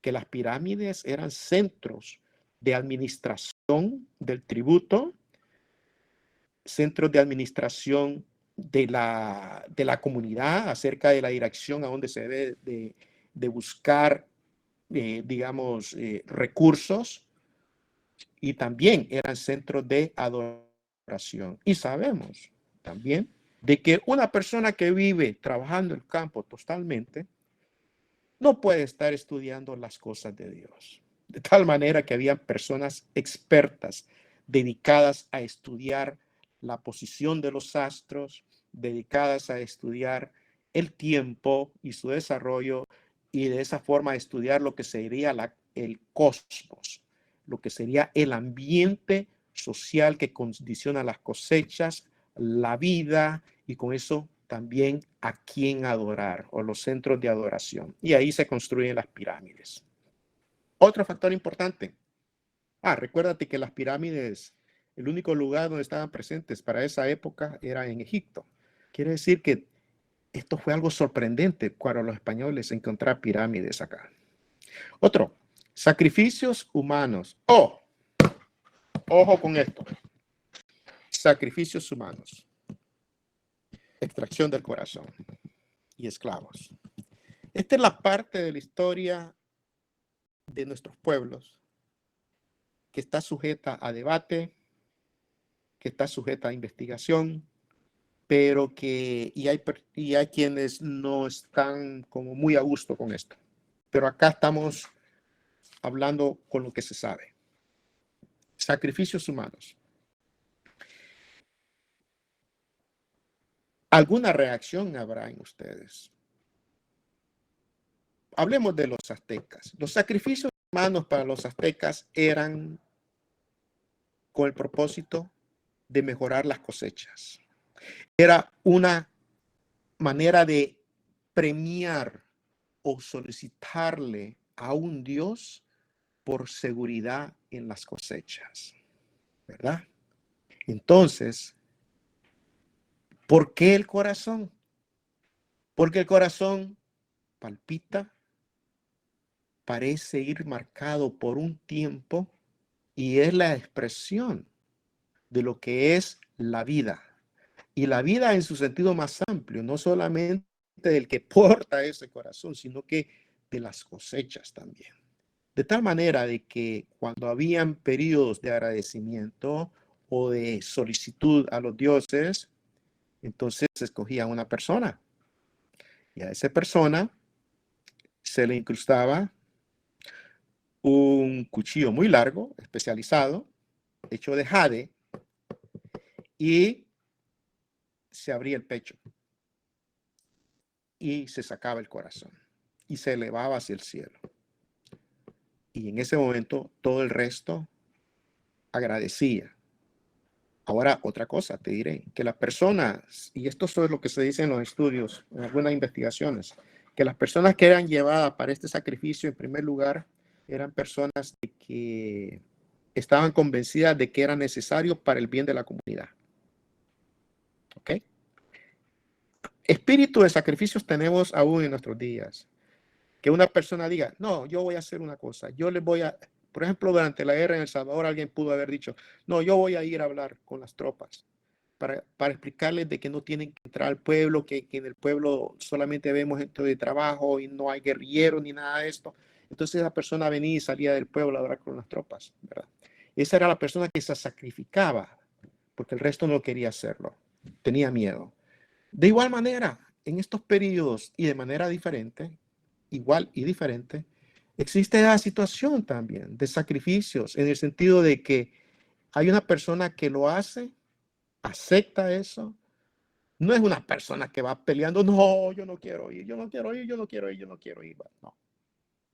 que las pirámides eran centros de administración del tributo, centros de administración de la comunidad acerca de la dirección a donde se debe de buscar, digamos, recursos, y también eran centros de adoración. Y sabemos también de que una persona que vive trabajando el campo totalmente no puede estar estudiando las cosas de Dios. De tal manera que había personas expertas dedicadas a estudiar la posición de los astros, dedicadas a estudiar el tiempo y su desarrollo, y de esa forma estudiar lo que sería el cosmos, lo que sería el ambiente social que condiciona las cosechas, la vida, y con eso también a quién adorar, o los centros de adoración. Y ahí se construyen las pirámides. Otro factor importante. Recuérdate que las pirámides, el único lugar donde estaban presentes para esa época era en Egipto. Quiere decir que esto fue algo sorprendente para los españoles encontrar pirámides acá. Otro, sacrificios humanos. Ojo con esto. Sacrificios humanos. Extracción del corazón y esclavos. Esta es la parte de la historia de nuestros pueblos que está sujeta a debate, que está sujeta a investigación, pero que y hay quienes no están como muy a gusto con esto. Pero acá estamos hablando con lo que se sabe. Sacrificios humanos. ¿Alguna reacción habrá en ustedes? Hablemos de los aztecas. Los sacrificios humanos para los aztecas eran con el propósito de mejorar las cosechas. Era una manera de premiar o solicitarle a un Dios por seguridad en las cosechas, ¿verdad? Entonces, ¿por qué el corazón? Porque el corazón palpita, parece ir marcado por un tiempo, y es la expresión de lo que es la vida. Y la vida en su sentido más amplio, no solamente del que porta ese corazón, sino que de las cosechas también. De tal manera de que cuando habían periodos de agradecimiento o de solicitud a los dioses, entonces se escogía una persona. Y a esa persona se le incrustaba un cuchillo muy largo, especializado, hecho de jade, y se abría el pecho y se sacaba el corazón y se elevaba hacia el cielo. Y en ese momento todo el resto agradecía. Ahora, otra cosa te diré, que las personas, y esto es lo que se dice en los estudios, en algunas investigaciones, que las personas que eran llevadas para este sacrificio, en primer lugar, eran personas que estaban convencidas de que era necesario para el bien de la comunidad. ¿Ok? Espíritu de sacrificios tenemos aún en nuestros días. Que una persona diga, no, yo voy a hacer una cosa, yo les voy a, por ejemplo, durante la guerra en El Salvador, alguien pudo haber dicho, no, yo voy a ir a hablar con las tropas para explicarles de que no tienen que entrar al pueblo, que en el pueblo solamente vemos gente de trabajo y no hay guerrilleros ni nada de esto. Entonces esa persona venía y salía del pueblo a hablar con las tropas, ¿verdad? Esa era la persona que se sacrificaba, porque el resto no quería hacerlo, tenía miedo. De igual manera, en estos periodos y de manera diferente, igual y diferente, existe la situación también de sacrificios, en el sentido de que hay una persona que lo hace, acepta eso. No es una persona que va peleando, no, yo no quiero ir, yo no quiero ir, yo no quiero ir, yo no quiero ir. No,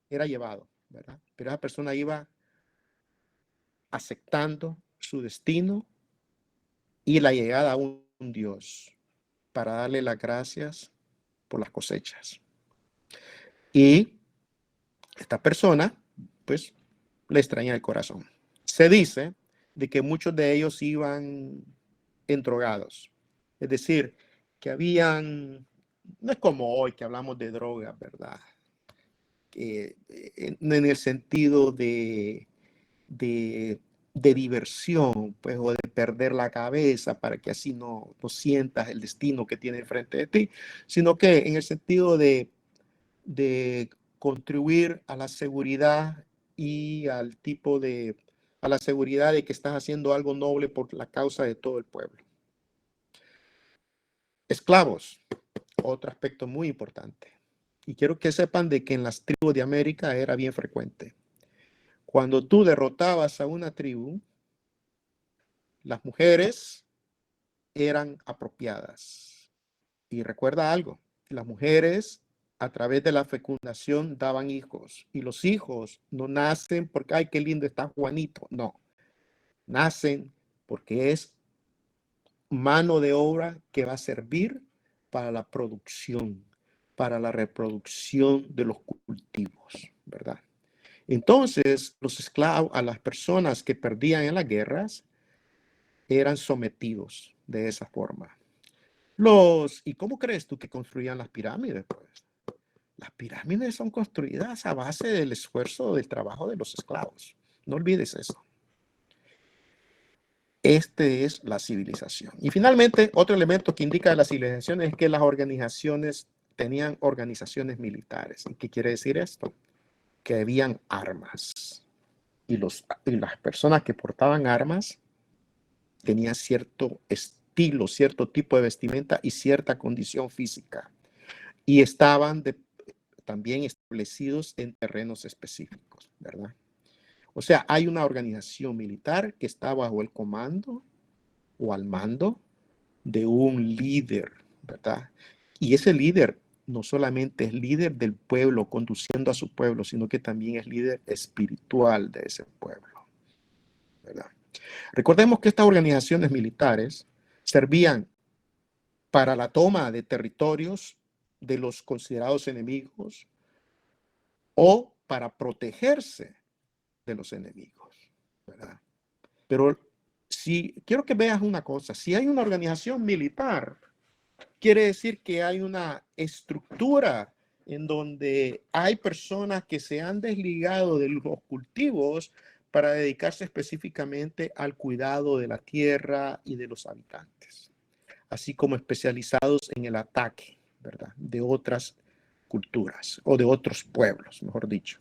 era llevado, ¿verdad? Pero esa persona iba aceptando su destino y la llegada a un Dios para darle las gracias por las cosechas. Y esta persona, pues, le extraña el corazón. Se dice de que muchos de ellos iban endrogados. Es decir, que habían, no es como hoy que hablamos de drogas, ¿verdad? En el sentido de diversión, pues, o de perder la cabeza para que así no sientas el destino que tiene enfrente de ti, sino que en el sentido de contribuir a la seguridad y al tipo de, a la seguridad de que estás haciendo algo noble por la causa de todo el pueblo. Esclavos, otro aspecto muy importante. Y quiero que sepan de que en las tribus de América era bien frecuente. Cuando tú derrotabas a una tribu, las mujeres eran apropiadas. Y recuerda algo, las mujeres a través de la fecundación daban hijos. Y los hijos no nacen porque, ay, qué lindo está Juanito. No, nacen porque es mano de obra que va a servir para la producción, para la reproducción de los cultivos, ¿verdad? Entonces, los esclavos, a las personas que perdían en las guerras, eran sometidos de esa forma. ¿Y cómo crees tú que construían las pirámides? Pues las pirámides son construidas a base del esfuerzo, del trabajo de los esclavos. No olvides eso. Este es la civilización. Y finalmente, otro elemento que indica la civilización es que las organizaciones tenían organizaciones militares. ¿Y qué quiere decir esto? Que habían armas. Y las personas que portaban armas tenían cierto estilo, cierto tipo de vestimenta y cierta condición física. Y estaban también establecidos en terrenos específicos, ¿verdad? O sea, hay una organización militar que está bajo el comando o al mando de un líder, ¿verdad? Y ese líder no solamente es líder del pueblo, conduciendo a su pueblo, sino que también es líder espiritual de ese pueblo, ¿verdad? Recordemos que estas organizaciones militares servían para la toma de territorios de los considerados enemigos o para protegerse de los enemigos, ¿verdad? Pero quiero que veas una cosa, si hay una organización militar, quiere decir que hay una estructura en donde hay personas que se han desligado de los cultivos para dedicarse específicamente al cuidado de la tierra y de los habitantes, así como especializados en el ataque, ¿verdad?, de otras culturas o de otros pueblos, mejor dicho.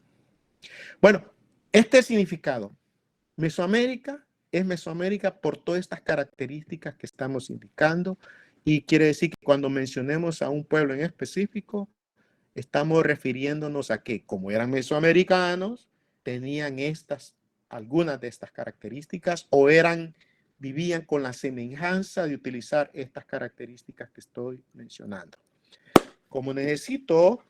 Bueno, este significado, Mesoamérica es Mesoamérica por todas estas características que estamos indicando, y quiere decir que cuando mencionemos a un pueblo en específico, estamos refiriéndonos a que, como eran mesoamericanos, tenían algunas de estas características o vivían con la semejanza de utilizar estas características que estoy mencionando. Como necesito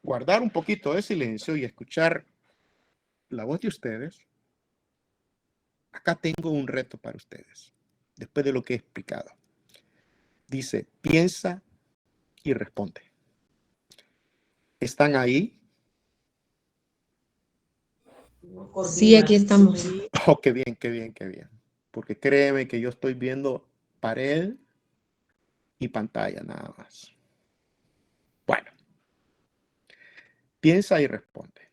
guardar un poquito de silencio y escuchar la voz de ustedes, acá tengo un reto para ustedes, después de lo que he explicado. Dice, piensa y responde. ¿Están ahí?
Sí, aquí estamos.
Oh, qué bien, qué bien, qué bien. Porque créeme que yo estoy viendo pared y pantalla nada más. Bueno, piensa y responde.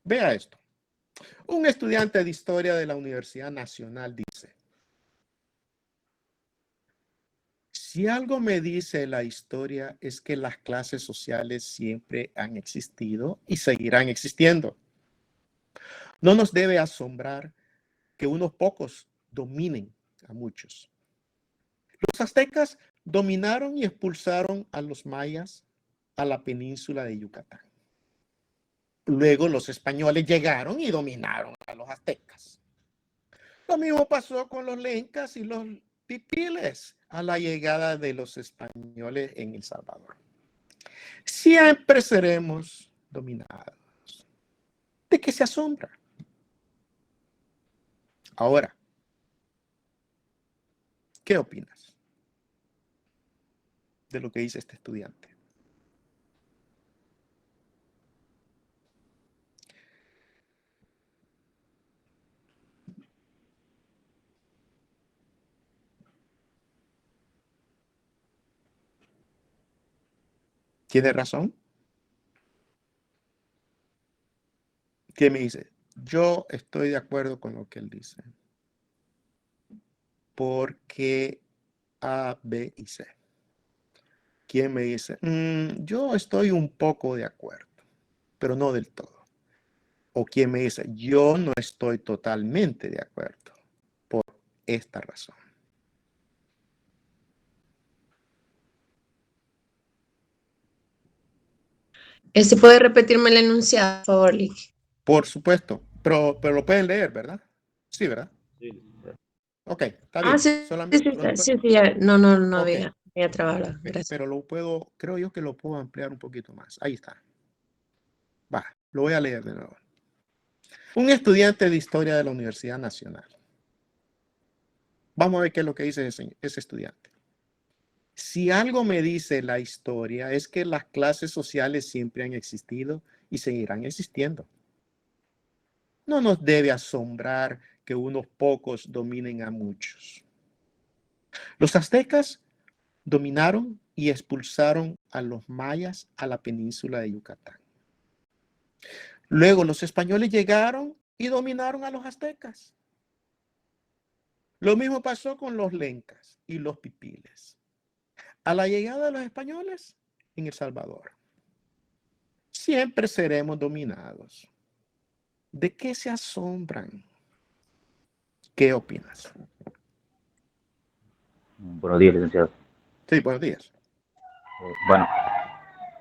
Vea esto. Un estudiante de historia de la Universidad Nacional dice, si algo me dice la historia es que las clases sociales siempre han existido y seguirán existiendo. No nos debe asombrar que unos pocos dominen a muchos. Los aztecas dominaron y expulsaron a los mayas a la península de Yucatán. Luego los españoles llegaron y dominaron a los aztecas. Lo mismo pasó con los lencas y los pipiles a la llegada de los españoles en El Salvador. Siempre seremos dominados. ¿De qué se asombra? Ahora, ¿qué opinas de lo que dice este estudiante? ¿Tiene razón? ¿Qué me dice? Yo estoy de acuerdo con lo que él dice. Porque A, B y C. ¿Quién me dice? Yo estoy un poco de acuerdo, pero no del todo. O quién me dice, yo no estoy totalmente de acuerdo por esta razón.
¿Se puede repetirme el enunciado, por favor, Lick?
Por supuesto, pero lo pueden leer, ¿verdad? Sí, ¿verdad?
Sí.
Ok, está bien.
Ah, sí,
Solamente,
sí, ya. No
ok,
había trabajado. Gracias.
pero lo puedo, creo yo que lo puedo ampliar un poquito más. Ahí está. Va, lo voy a leer de nuevo. Un estudiante de historia de la Universidad Nacional. Vamos a ver qué es lo que dice ese estudiante. Si algo me dice la historia es que las clases sociales siempre han existido y seguirán existiendo. No nos debe asombrar que unos pocos dominen a muchos. Los aztecas dominaron y expulsaron a los mayas a la península de Yucatán. Luego los españoles llegaron y dominaron a los aztecas. Lo mismo pasó con los lencas y los pipiles. A la llegada de los españoles en El Salvador, siempre seremos dominados. ¿De qué se asombran? ¿Qué opinas?
Buenos días, licenciado.
Sí, buenos días.
Bueno,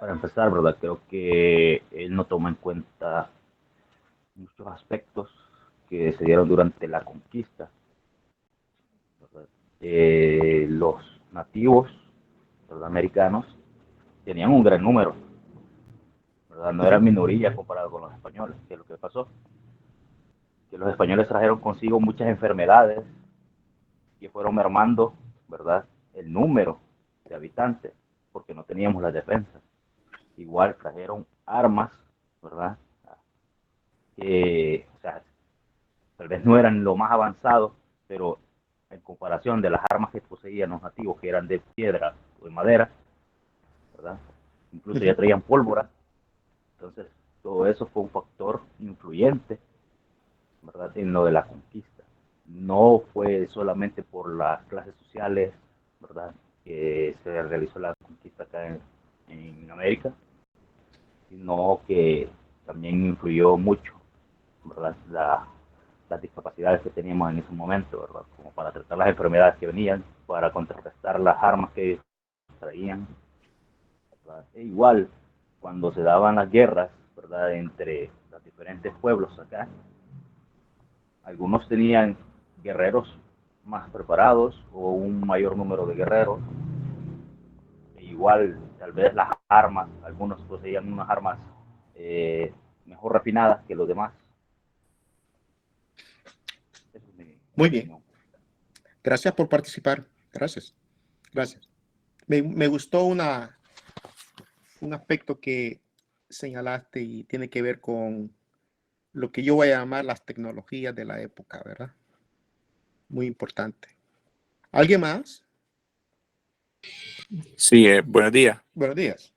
para empezar, ¿verdad? Creo que él no toma en cuenta muchos aspectos que se dieron durante la conquista, ¿verdad? Los nativos, los americanos, tenían un gran número, ¿verdad? No eran minoría comparado con los españoles. ¿Qué es lo que pasó? Que los españoles trajeron consigo muchas enfermedades que fueron mermando, ¿verdad?, el número de habitantes, porque no teníamos las defensas. Igual trajeron armas, ¿verdad?, que, o sea, tal vez no eran lo más avanzado, pero en comparación de las armas que poseían los nativos, que eran de piedra o de madera, ¿verdad?, incluso ya traían pólvora. Entonces, todo eso fue un factor influyente, ¿verdad?, en lo de la conquista. No fue solamente por las clases sociales, ¿verdad?, que se realizó la conquista acá en América, sino que también influyó mucho, ¿verdad?, las discapacidades que teníamos en ese momento, ¿verdad?, como para tratar las enfermedades que venían, para contrarrestar las armas que traían, ¿verdad? E igual, cuando se daban las guerras, ¿verdad?, entre los diferentes pueblos acá, algunos tenían guerreros más preparados o un mayor número de guerreros. E igual, tal vez las armas, algunos poseían unas armas mejor refinadas que los demás. Eso es
Muy bien. Gracias por participar. Gracias. Gracias. Me gustó un aspecto que señalaste y tiene que ver con lo que yo voy a llamar las tecnologías de la época, ¿verdad? Muy importante. ¿Alguien más?
Sí, buenos días.
Buenos días.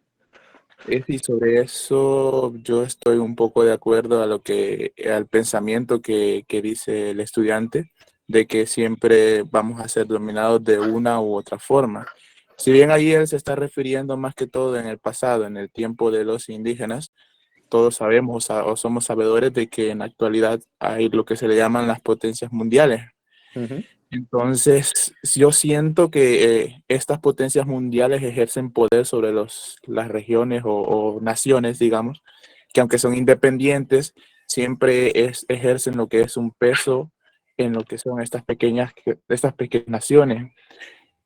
Sí, sobre eso yo estoy un poco de acuerdo al pensamiento que dice el estudiante, de que siempre vamos a ser dominados de una u otra forma. Si bien ahí él se está refiriendo más que todo en el pasado, en el tiempo de los indígenas, todos sabemos o somos sabedores de que en la actualidad hay lo que se le llaman las potencias mundiales. Entonces, yo siento que estas potencias mundiales ejercen poder sobre las regiones o naciones, digamos, que aunque son independientes, siempre ejercen lo que es un peso en lo que son estas pequeñas naciones.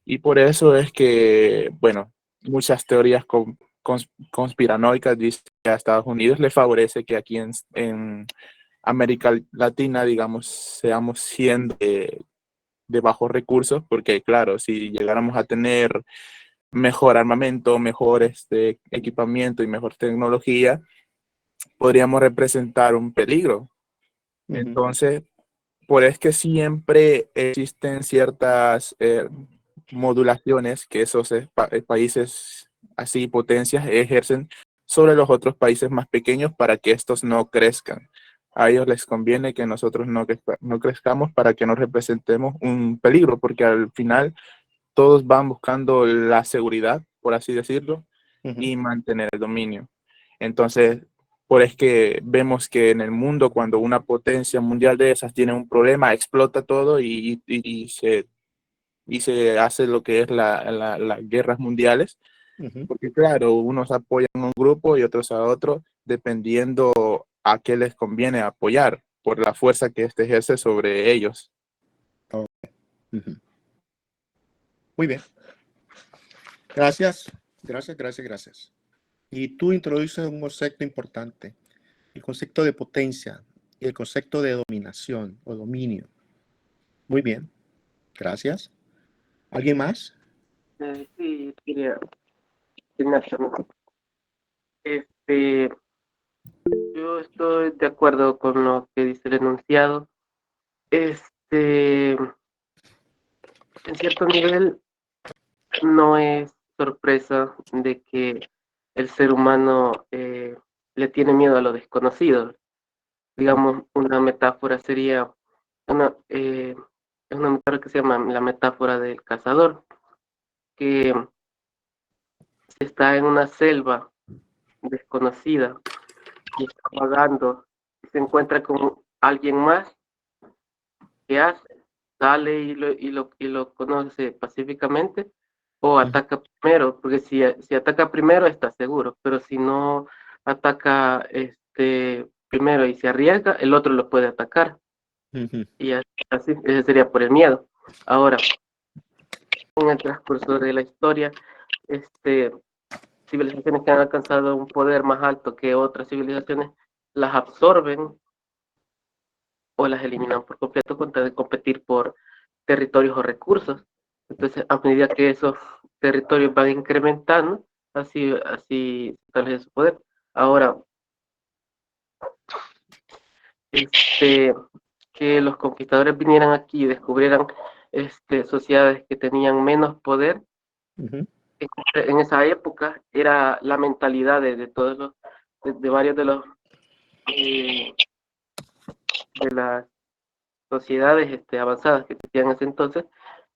Y por eso es que, bueno, muchas teorías conspiranoicas dicen que a Estados Unidos le favorece que aquí América Latina, digamos, seamos siendo de bajos recursos, porque claro, si llegáramos a tener mejor armamento, mejor equipamiento y mejor tecnología, podríamos representar un peligro. Entonces, por es que siempre existen ciertas modulaciones que esos países así, potencias, ejercen sobre los otros países más pequeños para que estos no crezcan. A ellos les conviene que nosotros no crezcamos para que no representemos un peligro, porque al final todos van buscando la seguridad, por así decirlo, y mantener el dominio. Entonces, por es que vemos que en el mundo, cuando una potencia mundial de esas tiene un problema, explota todo y se hace lo que es las guerras mundiales, porque claro, unos apoyan a un grupo y otros a otro, dependiendo a qué les conviene apoyar, por la fuerza que este ejerce sobre ellos.
Muy bien. Gracias. Gracias. Y tú introduces un concepto importante, el concepto de potencia y el concepto de dominación o dominio. Muy bien. Gracias. ¿Alguien más?
Sí, quería hacer, ¿no? Yo estoy de acuerdo con lo que dice el enunciado. En cierto nivel, no es sorpresa de que el ser humano le tiene miedo a lo desconocido. Digamos, una metáfora sería es una metáfora que se llama la metáfora del cazador, que está en una selva desconocida y está vagando y se encuentra con alguien más. ¿Qué hace? Sale y lo conoce pacíficamente o ataca primero, porque si ataca primero está seguro, pero si no ataca primero y se arriesga, el otro lo puede atacar. Y así, ese sería por el miedo. Ahora, en el transcurso de la historia, civilizaciones que han alcanzado un poder más alto que otras civilizaciones las absorben o las eliminan por completo con tal de competir por territorios o recursos. Entonces, a medida que esos territorios van incrementando, así se establece su poder. Ahora, que los conquistadores vinieran aquí y descubrieran sociedades que tenían menos poder, en esa época era la mentalidad de todos los, de varios de los de las sociedades avanzadas que existían en ese entonces,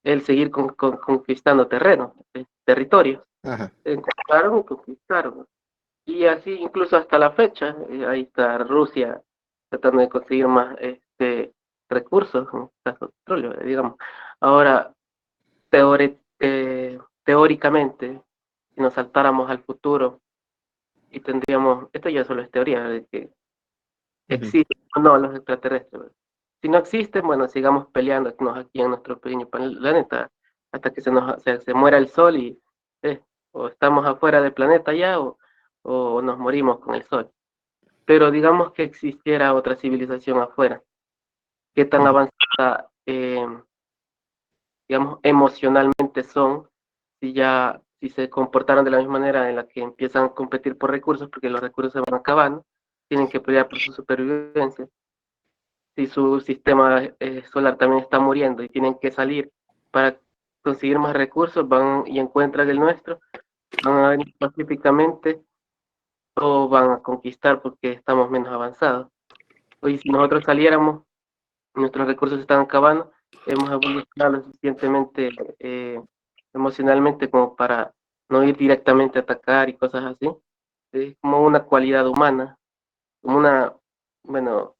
el seguir conquistando terrenos, territorios. Encontraron y conquistaron. Y así incluso hasta la fecha, ahí está Rusia tratando de conseguir más recursos, en este caso petróleo, digamos. Ahora, teóricamente, si nos saltáramos al futuro y tendríamos, esto ya solo es teoría, de que existen o no los extraterrestres. Si no existen, bueno, sigamos peleándonos aquí en nuestro pequeño planeta hasta que se muera el sol y o estamos afuera del planeta ya o nos morimos con el sol. Pero digamos que existiera otra civilización afuera, ¿qué tan avanzada, digamos, emocionalmente son si se comportaron de la misma manera en la que empiezan a competir por recursos, porque los recursos se van acabando, tienen que pelear por su supervivencia? Si su sistema solar también está muriendo y tienen que salir para conseguir más recursos, van y encuentran el nuestro, van a venir pacíficamente o van a conquistar porque estamos menos avanzados. Oye, si nosotros saliéramos, nuestros recursos se están acabando, hemos evolucionado lo suficientemente emocionalmente como para no ir directamente a atacar y cosas así. Es como una cualidad humana, como una, bueno,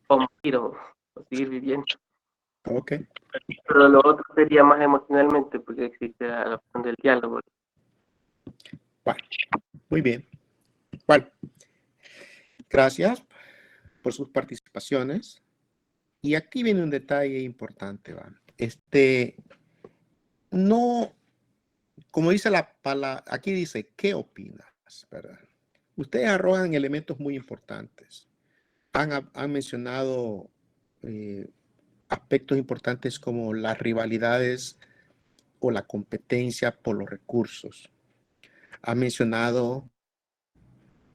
o morir o seguir viviendo. Pero lo otro sería más emocionalmente porque existe la opción del diálogo.
Bueno, muy bien. Bueno, gracias por sus participaciones. Y aquí viene un detalle importante, ¿va? No, como dice la palabra, aquí dice, ¿qué opinas? ¿Verdad? Ustedes arrojan elementos muy importantes. han mencionado aspectos importantes como las rivalidades o la competencia por los recursos. Han mencionado,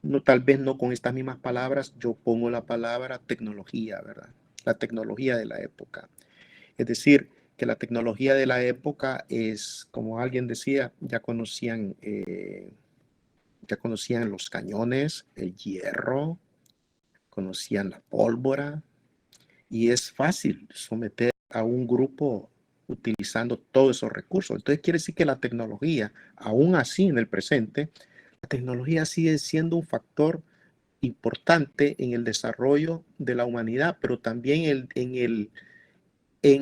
no, tal vez no con estas mismas palabras, yo pongo la palabra tecnología, ¿verdad? La tecnología de la época. Es decir, que la tecnología de la época es, como alguien decía, ya conocían los cañones, el hierro, conocían la pólvora, y es fácil someter a un grupo utilizando todos esos recursos. Entonces quiere decir que la tecnología, aún así en el presente, la tecnología sigue siendo un factor importante en el desarrollo de la humanidad, pero también en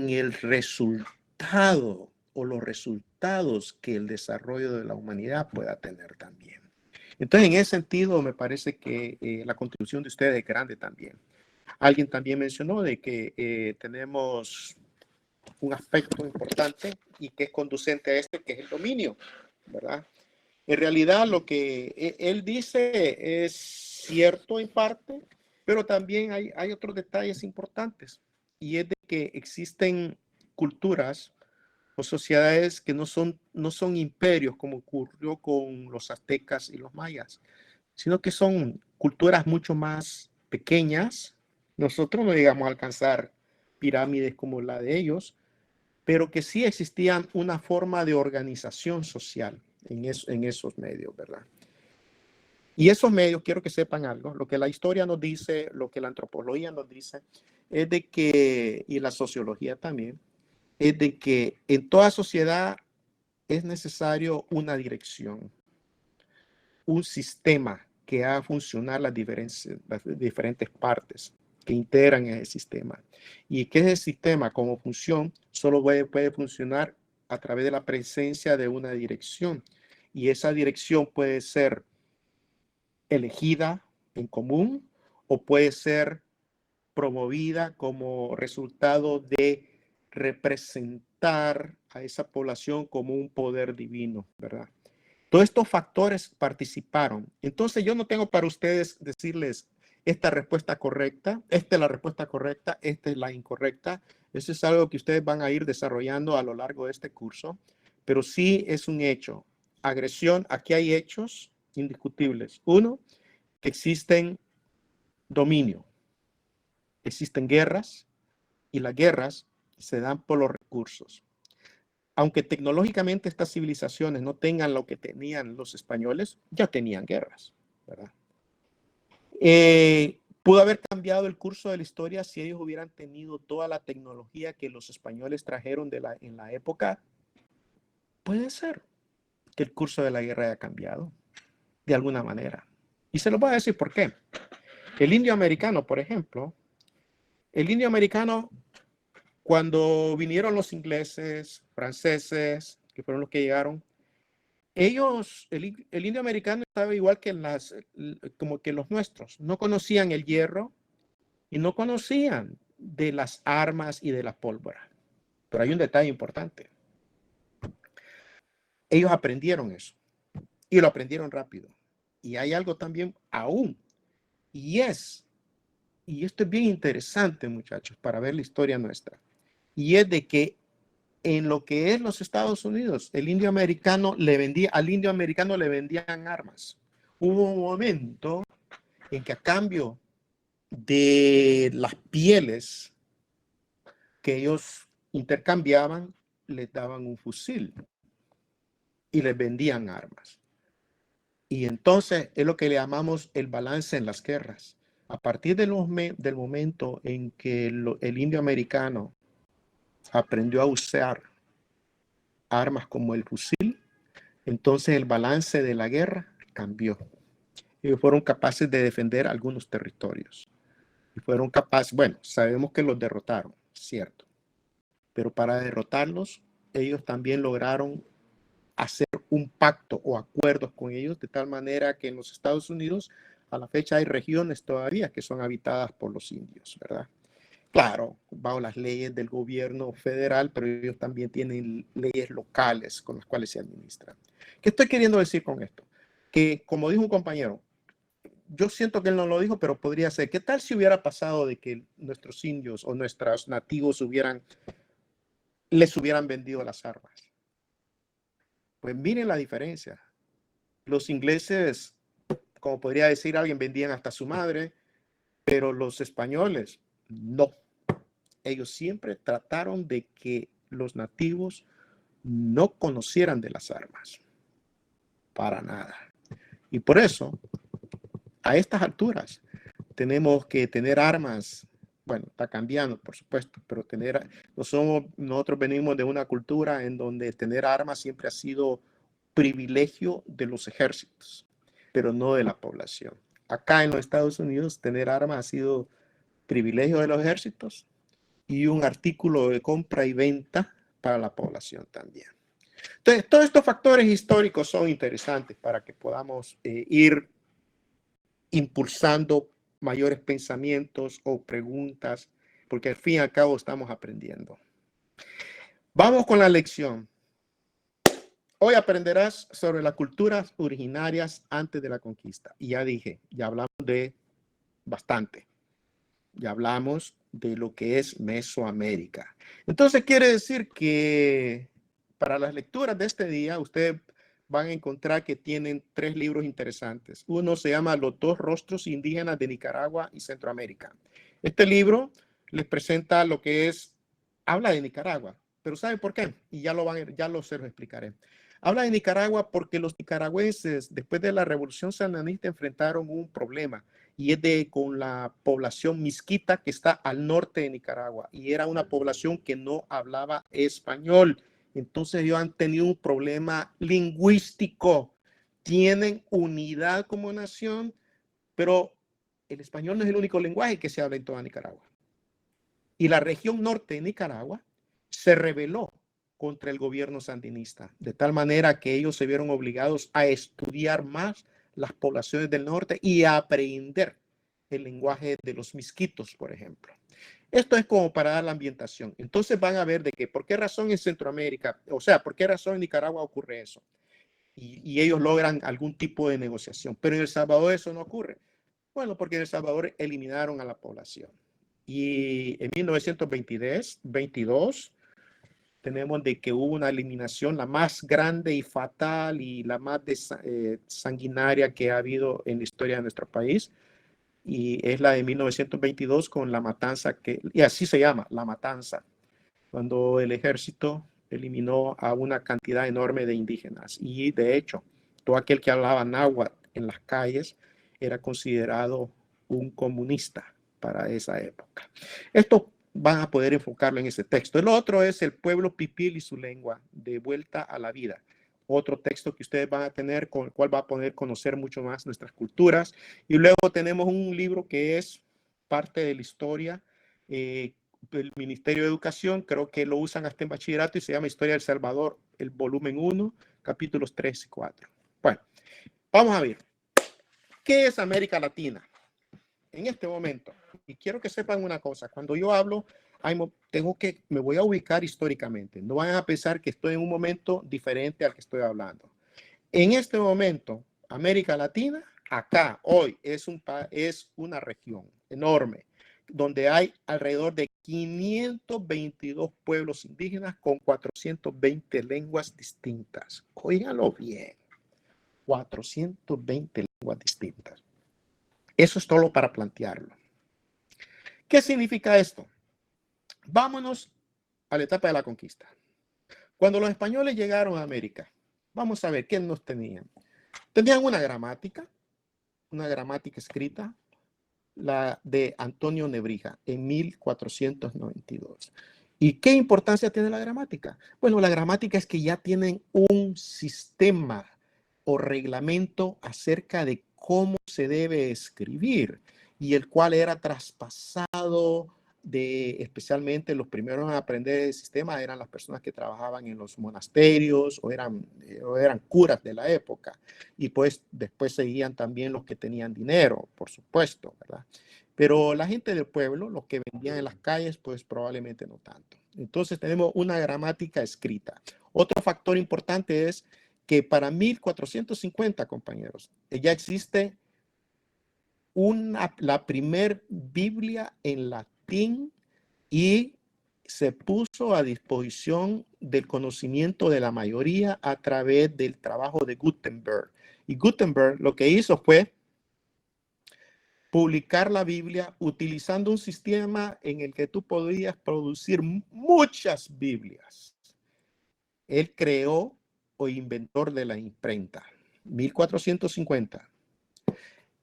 el resultado o los resultados que el desarrollo de la humanidad pueda tener también. Entonces, en ese sentido, me parece que la contribución de ustedes es grande también. Alguien también mencionó de que tenemos un aspecto importante y que es conducente a esto, que es el dominio, ¿verdad? En realidad, lo que él dice es cierto en parte, pero también hay otros detalles importantes, y es de que existen culturas o sociedades que no son imperios, como ocurrió con los aztecas y los mayas, sino que son culturas mucho más pequeñas. Nosotros no llegamos a alcanzar pirámides como la de ellos, pero que sí existían una forma de organización social en esos medios, ¿verdad? Y esos medios, quiero que sepan algo, lo que la historia nos dice, lo que la antropología nos dice, es de que, y la sociología también, es de que en toda sociedad es necesario una dirección, un sistema que haga funcionar las diferentes partes que integran ese sistema. Y que ese sistema como función solo puede funcionar a través de la presencia de una dirección. Y esa dirección puede ser elegida en común o puede ser promovida como resultado de representar a esa población como un poder divino, ¿verdad? Todos estos factores participaron. Entonces yo no tengo para ustedes decirles esta respuesta correcta, esta es la respuesta correcta, esta es la incorrecta. Eso es algo que ustedes van a ir desarrollando a lo largo de este curso, pero sí es un hecho. Agresión, aquí hay hechos indiscutibles. Uno, que existen dominio, existen guerras y las guerras se dan por los recursos. Aunque tecnológicamente estas civilizaciones no tengan lo que tenían los españoles, ya tenían guerras, ¿verdad? ¿Pudo haber cambiado el curso de la historia si ellos hubieran tenido toda la tecnología que los españoles trajeron en la época? Puede ser que el curso de la guerra haya cambiado de alguna manera. Y se lo voy a decir por qué. El indio americano, por ejemplo, cuando vinieron los ingleses, franceses, que fueron los que llegaron, el indio americano estaba igual que como que los nuestros. No conocían el hierro y no conocían de las armas y de la pólvora. Pero hay un detalle importante. Ellos aprendieron eso y lo aprendieron rápido. Y hay algo también aún, y esto es bien interesante, muchachos, para ver la historia nuestra, y es de que en lo que es los Estados Unidos, al indio americano le vendían armas. Hubo un momento en que a cambio de las pieles que ellos intercambiaban, les daban un fusil y les vendían armas. Y entonces es lo que le llamamos el balance en las guerras. A partir del momento en que el indio americano aprendió a usar armas como el fusil, entonces el balance de la guerra cambió. Ellos fueron capaces de defender algunos territorios. Y fueron capaces, bueno, sabemos que los derrotaron, cierto. Pero para derrotarlos, ellos también lograron hacer un pacto o acuerdos con ellos, de tal manera que en los Estados Unidos, a la fecha hay regiones todavía que son habitadas por los indios, ¿verdad? Claro, bajo las leyes del gobierno federal, pero ellos también tienen leyes locales con las cuales se administran. ¿Qué estoy queriendo decir con esto? Que, como dijo un compañero, yo siento que él no lo dijo, pero podría ser. ¿Qué tal si hubiera pasado de que nuestros indios o nuestros nativos les hubieran vendido las armas? Pues miren la diferencia. Los ingleses, como podría decir alguien, vendían hasta su madre, pero los españoles no. Ellos siempre trataron de que los nativos no conocieran de las armas. Para nada. Y por eso, a estas alturas, tenemos que tener armas. Bueno, está cambiando, por supuesto, pero nosotros venimos de una cultura en donde tener armas siempre ha sido privilegio de los ejércitos, pero no de la población. Acá en los Estados Unidos, tener armas ha sido privilegio de los ejércitos y un artículo de compra y venta para la población también. Entonces, todos estos factores históricos son interesantes para que podamos ir impulsando mayores pensamientos o preguntas, porque al fin y al cabo estamos aprendiendo. Vamos con la lección. Hoy aprenderás sobre las culturas originarias antes de la conquista. Y ya dije, ya hablamos de bastante. Ya hablamos de lo que es Mesoamérica. Entonces quiere decir que para las lecturas de este día, ustedes van a encontrar que tienen 3 libros interesantes. Uno se llama Los 2 rostros indígenas de Nicaragua y Centroamérica. Este libro les presenta lo que es, habla de Nicaragua, pero ¿saben por qué? Y ya se los explicaré. Habla de Nicaragua porque los nicaragüenses, después de la Revolución Sandinista, enfrentaron un problema, y es con la población misquita que está al norte de Nicaragua, y era una población que no hablaba español. Entonces ellos han tenido un problema lingüístico. Tienen unidad como nación, pero el español no es el único lenguaje que se habla en toda Nicaragua. Y la región norte de Nicaragua se rebeló contra el gobierno sandinista, de tal manera que ellos se vieron obligados a estudiar más las poblaciones del norte y a aprender el lenguaje de los misquitos, por ejemplo. Esto es como para dar la ambientación. Entonces van a ver de que por qué razón en Centroamérica, o sea, por qué razón en Nicaragua ocurre eso. Y ellos logran algún tipo de negociación. Pero en El Salvador eso no ocurre. Bueno, porque en El Salvador eliminaron a la población. Y en 1922 tenemos de que hubo una eliminación, la más grande y fatal y la más sanguinaria que ha habido en la historia de nuestro país. Y es la de 1922 con la matanza, y así se llama, la matanza, cuando el ejército eliminó a una cantidad enorme de indígenas. Y de hecho, todo aquel que hablaba náhuatl en las calles era considerado un comunista para esa época. Esto van a poder enfocarlo en ese texto. El otro es El pueblo pipil y su lengua, de vuelta a la vida. Otro texto que ustedes van a tener, con el cual va a poder conocer mucho más nuestras culturas. Y luego tenemos un libro que es parte de la historia del Ministerio de Educación, creo que lo usan hasta en bachillerato, y se llama Historia del Salvador, el volumen 1, capítulos 3 y 4. Bueno, vamos a ver. ¿Qué es América Latina? En este momento, y quiero que sepan una cosa, cuando yo hablo, me voy a ubicar históricamente. No vayan a pensar que estoy en un momento diferente al que estoy hablando. En este momento, América Latina, acá, hoy, es una región enorme, donde hay alrededor de 522 pueblos indígenas con 420 lenguas distintas. Óiganlo bien, 420 lenguas distintas. Eso es todo para plantearlo. ¿Qué significa esto? Vámonos a la etapa de la conquista. Cuando los españoles llegaron a América, vamos a ver qué nos tenían. Tenían una gramática escrita, la de Antonio Nebrija, en 1492. ¿Y qué importancia tiene la gramática? Bueno, la gramática es que ya tienen un sistema o reglamento acerca de cómo se debe escribir, y el cual era traspasado especialmente los primeros a aprender el sistema eran las personas que trabajaban en los monasterios o eran curas de la época, y pues después seguían también los que tenían dinero, por supuesto, ¿verdad? Pero la gente del pueblo, los que vendían en las calles, pues probablemente no tanto. Entonces tenemos una gramática escrita. Otro factor importante es que para 1450, compañeros, ya existe la primer Biblia en latín y se puso a disposición del conocimiento de la mayoría a través del trabajo de Gutenberg. Y Gutenberg lo que hizo fue publicar la Biblia utilizando un sistema en el que tú podías producir muchas Biblias. Él creó o inventor de la imprenta, 1450.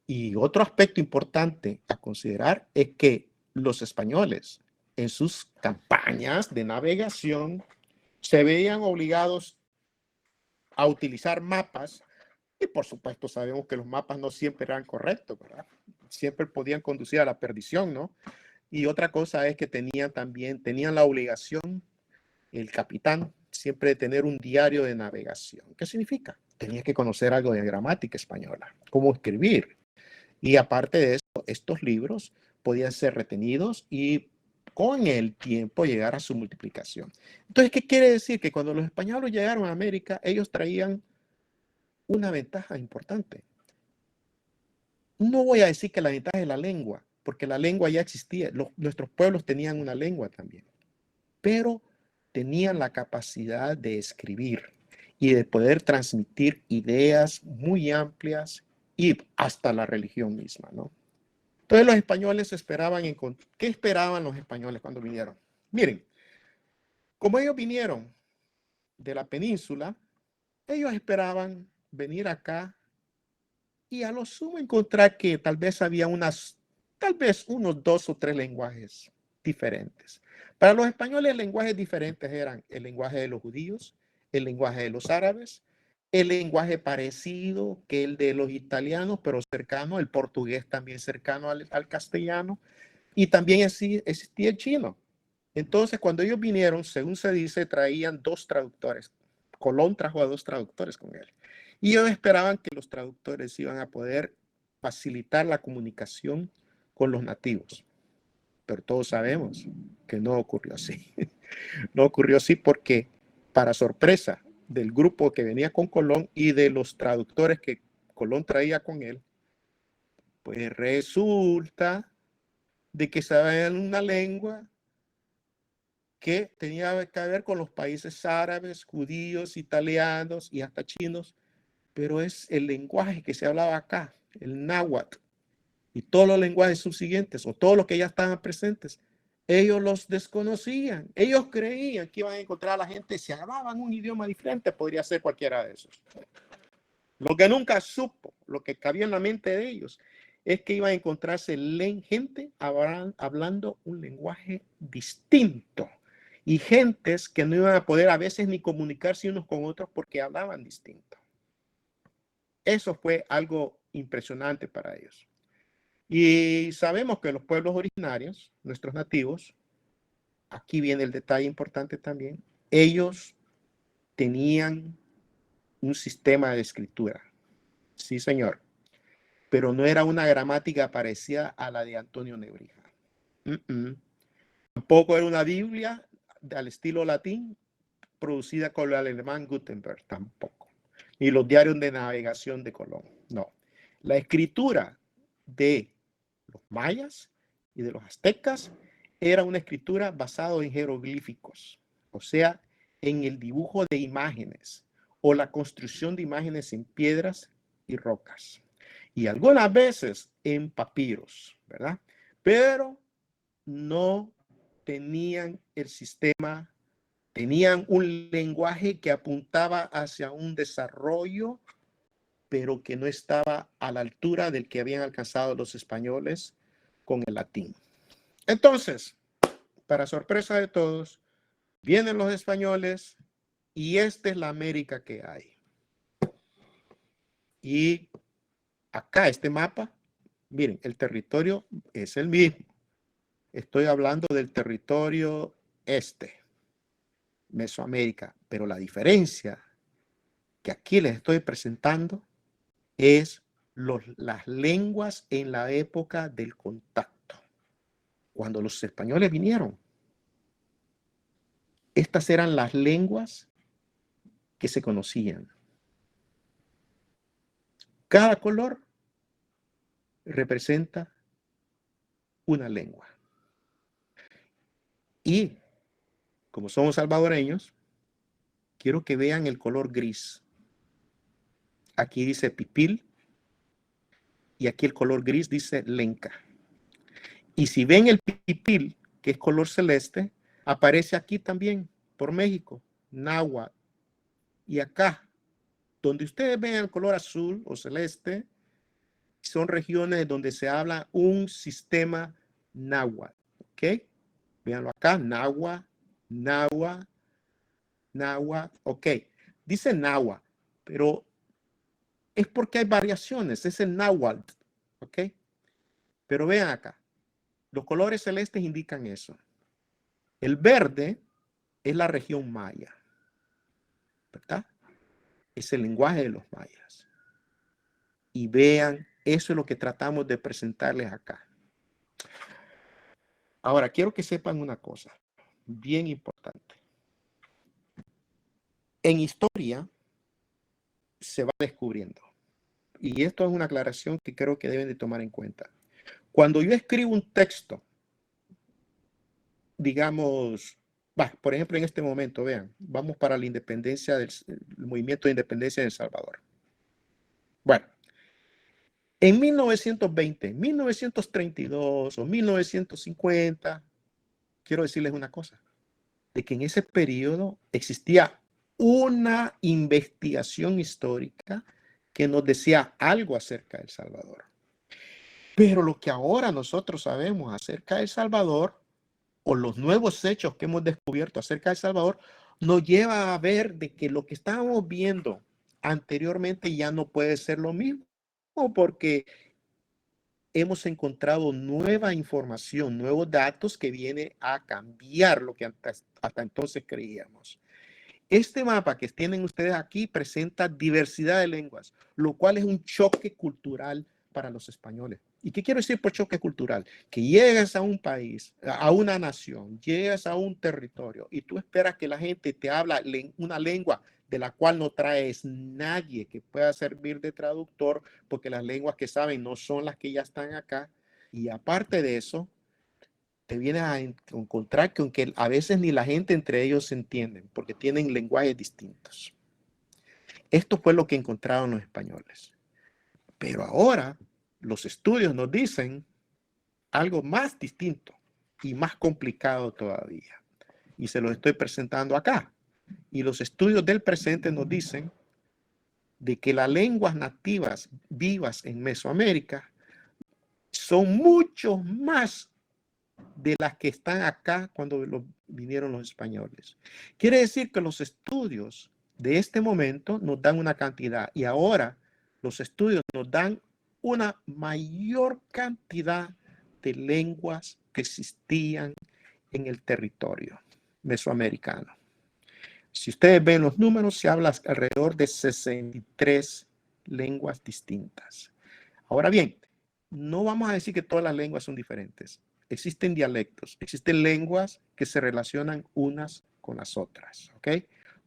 Y otro aspecto importante a considerar es que los españoles en sus campañas de navegación se veían obligados a utilizar mapas y por supuesto sabemos que los mapas no siempre eran correctos, ¿verdad? Siempre podían conducir a la perdición, ¿no? Y otra cosa es que tenían la obligación, el capitán, siempre de tener un diario de navegación. ¿Qué significa? Tenía que conocer algo de gramática española, cómo escribir. Y aparte de eso, estos libros podían ser retenidos y con el tiempo llegar a su multiplicación. Entonces, ¿qué quiere decir? Que cuando los españoles llegaron a América, ellos traían una ventaja importante. No voy a decir que la ventaja es la lengua, porque la lengua ya existía. Nuestros pueblos tenían una lengua también, pero tenían la capacidad de escribir y de poder transmitir ideas muy amplias y hasta la religión misma, ¿no? Entonces los españoles esperaban, ¿qué esperaban los españoles cuando vinieron? Miren, como ellos vinieron de la península, ellos esperaban venir acá y a lo sumo encontrar que tal vez había unos 2 o 3 lenguajes diferentes. Para los españoles, lenguajes diferentes eran el lenguaje de los judíos, el lenguaje de los árabes, el lenguaje parecido que el de los italianos, pero cercano, el portugués también cercano al castellano, y también existía el chino. Entonces, cuando ellos vinieron, según se dice, traían 2 traductores. Colón trajo a 2 traductores con él. Y ellos esperaban que los traductores iban a poder facilitar la comunicación con los nativos. Pero todos sabemos que no ocurrió así. No ocurrió así porque, para sorpresa del grupo que venía con Colón y de los traductores que Colón traía con él, pues resulta de que sabían una lengua que tenía que ver con los países árabes, judíos, italianos y hasta chinos, pero es el lenguaje que se hablaba acá, el náhuatl, y todos los lenguajes subsiguientes o todos los que ya estaban presentes, ellos los desconocían. Ellos creían que iban a encontrar a la gente, si hablaban un idioma diferente, podría ser cualquiera de esos. Lo que nunca supo, lo que cabía en la mente de ellos, es que iban a encontrarse gente hablando un lenguaje distinto y gentes que no iban a poder a veces ni comunicarse unos con otros porque hablaban distinto. Eso fue algo impresionante para ellos. Y sabemos que los pueblos originarios, nuestros nativos, aquí viene el detalle importante también, ellos tenían un sistema de escritura. Sí, señor. Pero no era una gramática parecida a la de Antonio Nebrija. Tampoco era una Biblia al estilo latín producida con el alemán Gutenberg, tampoco. Ni los diarios de navegación de Colón, no. La escritura de los mayas y de los aztecas era una escritura basada en jeroglíficos, o sea, en el dibujo de imágenes o la construcción de imágenes en piedras y rocas. Y algunas veces en papiros, ¿verdad? Pero no tenían el sistema, tenían un lenguaje que apuntaba hacia un desarrollo, pero que no estaba a la altura del que habían alcanzado los españoles con el latín. Entonces, para sorpresa de todos, vienen los españoles y esta es la América que hay. Y acá este mapa, miren, el territorio es el mismo. Estoy hablando del territorio Mesoamérica, pero la diferencia que aquí les estoy presentando es las lenguas en la época del contacto. Cuando los españoles vinieron, estas eran las lenguas que se conocían. Cada color representa una lengua. Y como somos salvadoreños, quiero que vean el color gris. Aquí dice pipil y aquí el color gris dice lenca. Y si ven el pipil, que es color celeste, aparece aquí también por México, náhuatl. Y acá, donde ustedes ven el color azul o celeste, son regiones donde se habla un sistema náhuatl. ¿Ok? Véanlo acá, náhuatl, náhuatl, náhuatl. Ok, dice náhuatl, pero es porque hay variaciones, es el náhuatl. ¿Ok? Pero vean acá, los colores celestes indican eso. El verde es la región maya, ¿verdad? Es el lenguaje de los mayas. Y vean, eso es lo que tratamos de presentarles acá. Ahora, quiero que sepan una cosa bien importante. En historia se va descubriendo. Y esto es una aclaración que creo que deben de tomar en cuenta. Cuando yo escribo un texto, digamos, por ejemplo, en este momento, vean, vamos para la independencia del movimiento de independencia de El Salvador. Bueno, en 1920, 1932 o 1950, quiero decirles una cosa, de que en ese periodo existía una investigación histórica que nos decía algo acerca de El Salvador. Pero lo que ahora nosotros sabemos acerca de El Salvador, o los nuevos hechos que hemos descubierto acerca de El Salvador, nos lleva a ver de que lo que estábamos viendo anteriormente ya no puede ser lo mismo, porque hemos encontrado nueva información, nuevos datos que viene a cambiar lo que hasta entonces creíamos. Este mapa que tienen ustedes aquí presenta diversidad de lenguas, lo cual es un choque cultural para los españoles. ¿Y qué quiero decir por choque cultural? Que llegas a un país, a una nación, llegas a un territorio y tú esperas que la gente te habla una lengua de la cual no traes nadie que pueda servir de traductor, porque las lenguas que saben no son las que ya están acá. Y aparte de eso, te vienes a encontrar que aunque a veces ni la gente entre ellos se entienden, porque tienen lenguajes distintos. Esto fue lo que encontraron los españoles. Pero ahora los estudios nos dicen algo más distinto y más complicado todavía. Y se lo estoy presentando acá. Y los estudios del presente nos dicen de que las lenguas nativas vivas en Mesoamérica son mucho más de las que están acá cuando vinieron los españoles. Quiere decir que los estudios de este momento nos dan una cantidad y ahora los estudios nos dan una mayor cantidad de lenguas que existían en el territorio mesoamericano. Si ustedes ven los números, se habla alrededor de 63 lenguas distintas. Ahora bien, no vamos a decir que todas las lenguas son diferentes. Existen dialectos, existen lenguas que se relacionan unas con las otras, ¿ok?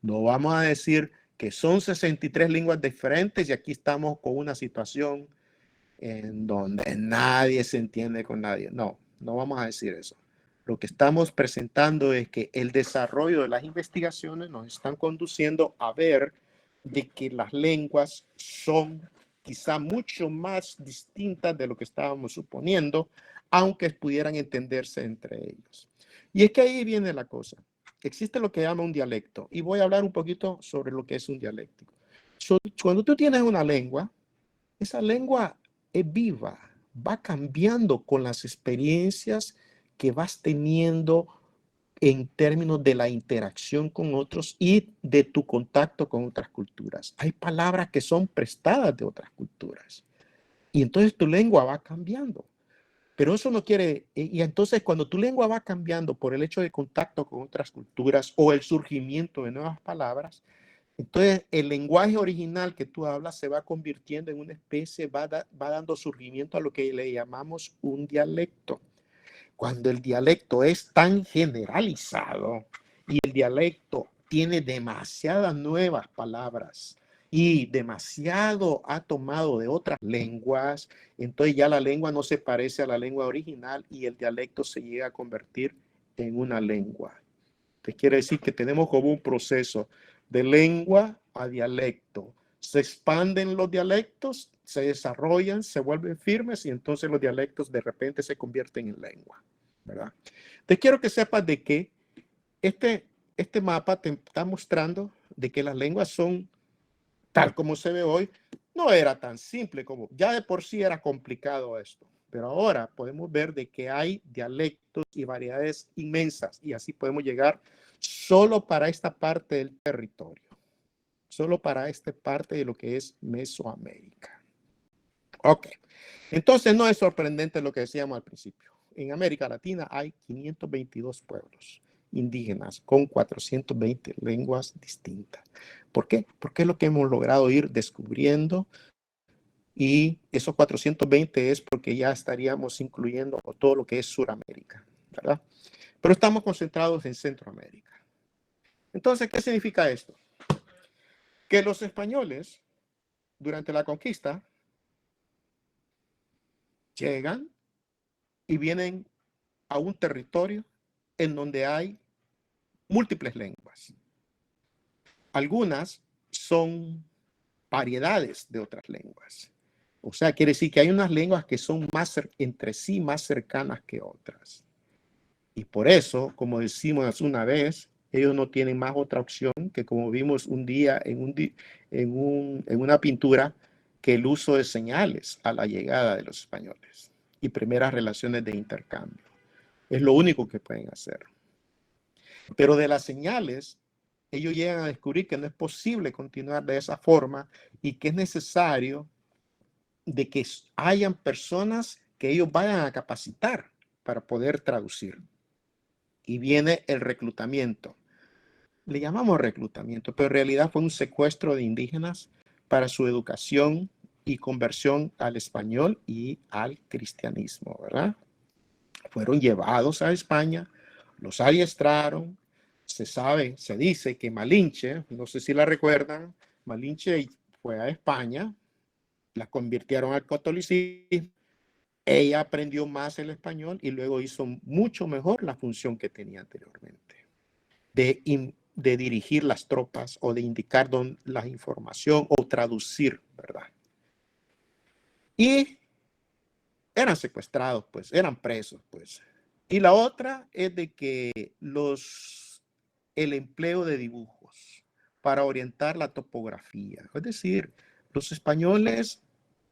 No vamos a decir que son 63 lenguas diferentes y aquí estamos con una situación en donde nadie se entiende con nadie. No, no vamos a decir eso. Lo que estamos presentando es que el desarrollo de las investigaciones nos están conduciendo a ver de que las lenguas son quizá mucho más distintas de lo que estábamos suponiendo, aunque pudieran entenderse entre ellos. Y es que ahí viene la cosa. Existe lo que llama un dialecto, y voy a hablar un poquito sobre lo que es un dialecto. Cuando tú tienes una lengua, esa lengua es viva, va cambiando con las experiencias que vas teniendo en términos de la interacción con otros y de tu contacto con otras culturas. Hay palabras que son prestadas de otras culturas. Y entonces tu lengua va cambiando. Pero eso no quiere, y entonces cuando tu lengua va cambiando por el hecho de contacto con otras culturas o el surgimiento de nuevas palabras, entonces el lenguaje original que tú hablas se va convirtiendo en una especie, va dando surgimiento a lo que le llamamos un dialecto. Cuando el dialecto es tan generalizado y el dialecto tiene demasiadas nuevas palabras y demasiado ha tomado de otras lenguas, entonces ya la lengua no se parece a la lengua original y el dialecto se llega a convertir en una lengua. Entonces quiere decir que tenemos como un proceso de lengua a dialecto. Se expanden los dialectos, se desarrollan, se vuelven firmes y entonces los dialectos de repente se convierten en lengua, ¿verdad? Te quiero que sepas de que este mapa te está mostrando de que las lenguas son tal como se ve hoy. No era tan simple como, ya de por sí era complicado esto, pero ahora podemos ver de que hay dialectos y variedades inmensas y así podemos llegar solo para esta parte del territorio, solo para esta parte de lo que es Mesoamérica. Ok, entonces no es sorprendente lo que decíamos al principio. En América Latina hay 522 pueblos indígenas con 420 lenguas distintas. ¿Por qué? Porque es lo que hemos logrado ir descubriendo y esos 420 es porque ya estaríamos incluyendo todo lo que es Suramérica, ¿verdad? Pero estamos concentrados en Centroamérica. Entonces, ¿qué significa esto? Que los españoles, durante la conquista, llegan y vienen a un territorio en donde hay múltiples lenguas. Algunas son variedades de otras lenguas. O sea, quiere decir que hay unas lenguas que son más entre sí más cercanas que otras. Y por eso, como decimos una vez, ellos no tienen más otra opción que, como vimos un día en una pintura, que el uso de señales a la llegada de los españoles y primeras relaciones de intercambio. Es lo único que pueden hacer. Pero de las señales, ellos llegan a descubrir que no es posible continuar de esa forma y que es necesario de que hayan personas que ellos vayan a capacitar para poder traducir. Y viene el reclutamiento. Le llamamos reclutamiento, pero en realidad fue un secuestro de indígenas para su educación y conversión al español y al cristianismo, ¿verdad? Fueron llevados a España, los adiestraron. Se dice que Malinche, no sé si la recuerdan, Malinche fue a España, la convirtieron al catolicismo, ella aprendió más el español y luego hizo mucho mejor la función que tenía anteriormente, de dirigir las tropas o de indicar la información o traducir, ¿verdad? Y eran secuestrados, pues, eran presos, pues. Y la otra es de que el empleo de dibujos para orientar la topografía. Es decir, los españoles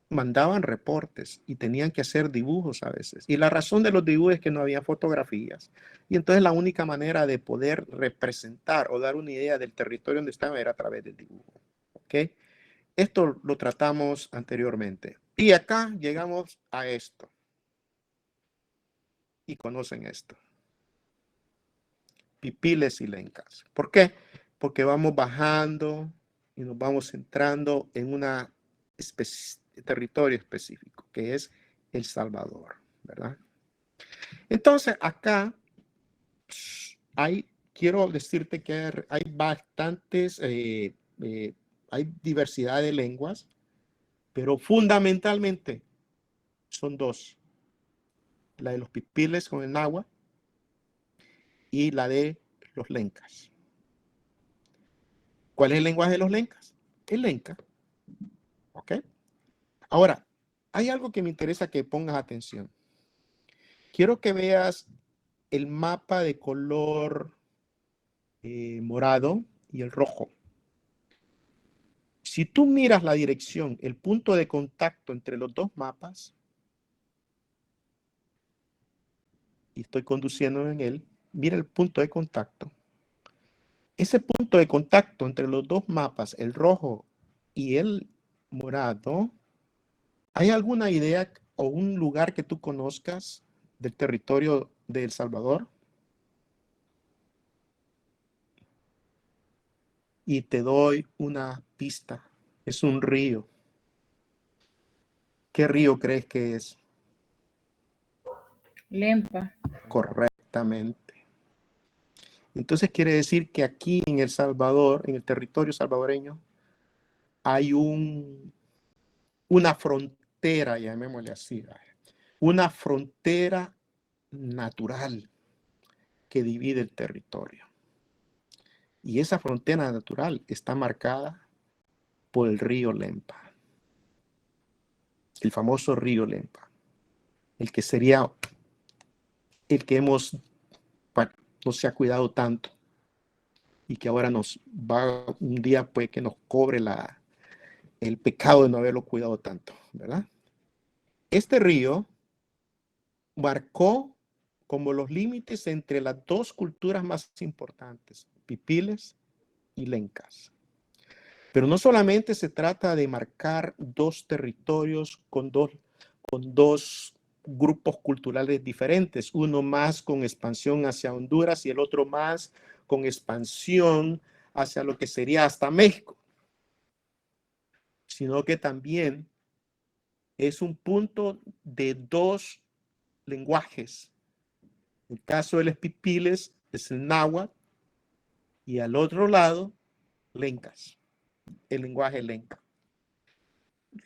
mandaban reportes y tenían que hacer dibujos a veces. Y la razón de los dibujos es que no había fotografías. Y entonces la única manera de poder representar o dar una idea del territorio donde estaban era a través del dibujo. ¿Ok? Esto lo tratamos anteriormente. Y acá llegamos a esto. Y conocen esto. Pipiles y lencas. ¿Por qué? Porque vamos bajando y nos vamos centrando en un territorio específico, que es El Salvador, ¿verdad? Entonces, acá quiero decirte que hay bastantes, hay diversidad de lenguas, pero fundamentalmente son dos. La de los pipiles con el náhuatl y la de los lencas. ¿Cuál es el lenguaje de los lencas? El lenca. ¿Ok? Ahora, hay algo que me interesa que pongas atención. Quiero que veas el mapa de color morado y el rojo. Si tú miras la dirección, el punto de contacto entre los dos mapas, y estoy conduciendo en él, mira el punto de contacto. Ese punto de contacto entre los dos mapas, el rojo y el morado, ¿hay alguna idea o un lugar que tú conozcas del territorio de El Salvador? Y te doy una pista. Es un río. ¿Qué río crees que es?
Lempa.
Correctamente. Entonces quiere decir que aquí en El Salvador, en el territorio salvadoreño, hay una frontera, llamémosle así, una frontera natural que divide el territorio. Y esa frontera natural está marcada por el río Lempa, el famoso río Lempa, el que sería el que no se ha cuidado tanto y que ahora un día puede que nos cobre el pecado de no haberlo cuidado tanto, ¿verdad? Este río marcó como los límites entre las dos culturas más importantes, pipiles y lencas. Pero no solamente se trata de marcar dos territorios con dos grupos culturales diferentes, uno más con expansión hacia Honduras y el otro más con expansión hacia lo que sería hasta México, sino que también es un punto de dos lenguajes. El caso de los pipiles es el náhuatl y al otro lado, lencas, el lenguaje lenca.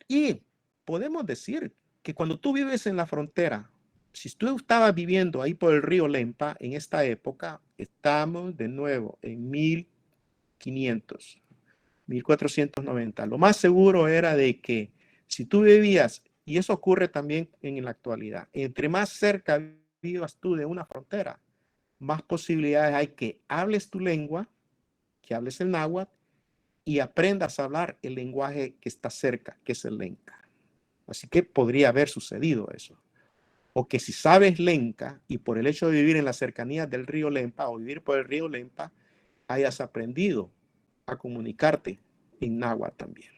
Y podemos decir que cuando tú vives en la frontera, si tú estabas viviendo ahí por el río Lempa en esta época, estamos de nuevo en 1500, 1490. Lo más seguro era de que si tú vivías, y eso ocurre también en la actualidad, entre más cerca vivas tú de una frontera, más posibilidades hay que hables tu lengua, que hables el náhuatl y aprendas a hablar el lenguaje que está cerca, que es el lenca. Así que podría haber sucedido eso. O que si sabes lenca y por el hecho de vivir en las cercanías del río Lempa o vivir por el río Lempa, hayas aprendido a comunicarte en náhuatl también.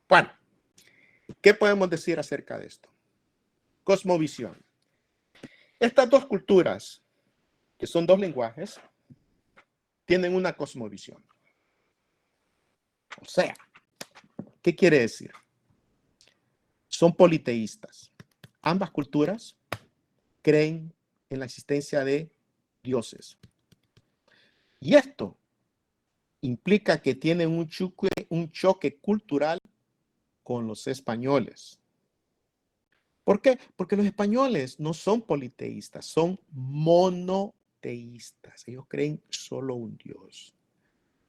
Bueno, ¿qué podemos decir acerca de esto? Cosmovisión. Estas dos culturas, que son dos lenguajes, tienen una cosmovisión. O sea, ¿qué quiere decir? Son politeístas. Ambas culturas creen en la existencia de dioses. Y esto implica que tienen un choque cultural con los españoles. ¿Por qué? Porque los españoles no son politeístas, son monoteístas. Ellos creen solo un dios.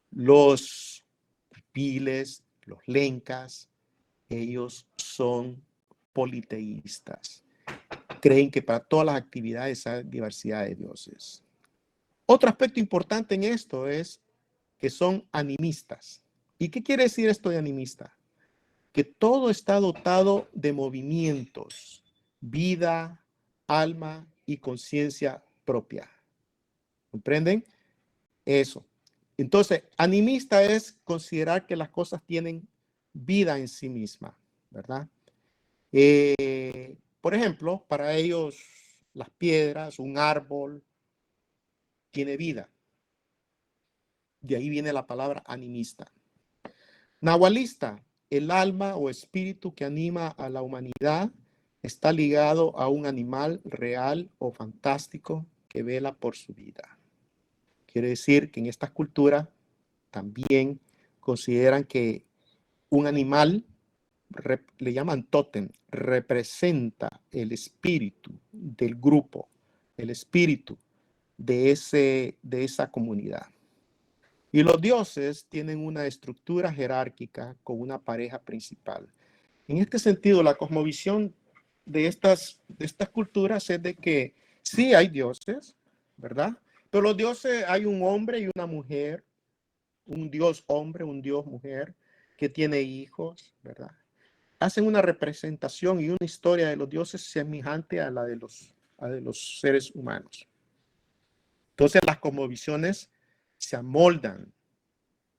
Los pipiles, los lencas, ellos son politeístas. Creen que para todas las actividades hay diversidad de dioses. Otro aspecto importante en esto es que son animistas. ¿Y qué quiere decir esto de animista? Que todo está dotado de movimientos, vida, alma y conciencia propia. ¿Comprenden? Eso. Entonces, animista es considerar que las cosas tienen vida en sí misma, ¿verdad? Por ejemplo, para ellos las piedras, un árbol, tiene vida. De ahí viene la palabra animista. Nahualista, el alma o espíritu que anima a la humanidad está ligado a un animal real o fantástico que vela por su vida. Quiere decir que en estas culturas también consideran que un animal, le llaman tótem, representa el espíritu del grupo, el espíritu de esa comunidad. Y los dioses tienen una estructura jerárquica con una pareja principal. En este sentido, la cosmovisión de estas culturas es de que sí hay dioses, ¿verdad? Pero los dioses, hay un hombre y una mujer, un dios hombre, un dios mujer, que tiene hijos, ¿verdad? Hacen una representación y una historia de los dioses semejante a la de los seres humanos. Entonces las cosmovisiones se amoldan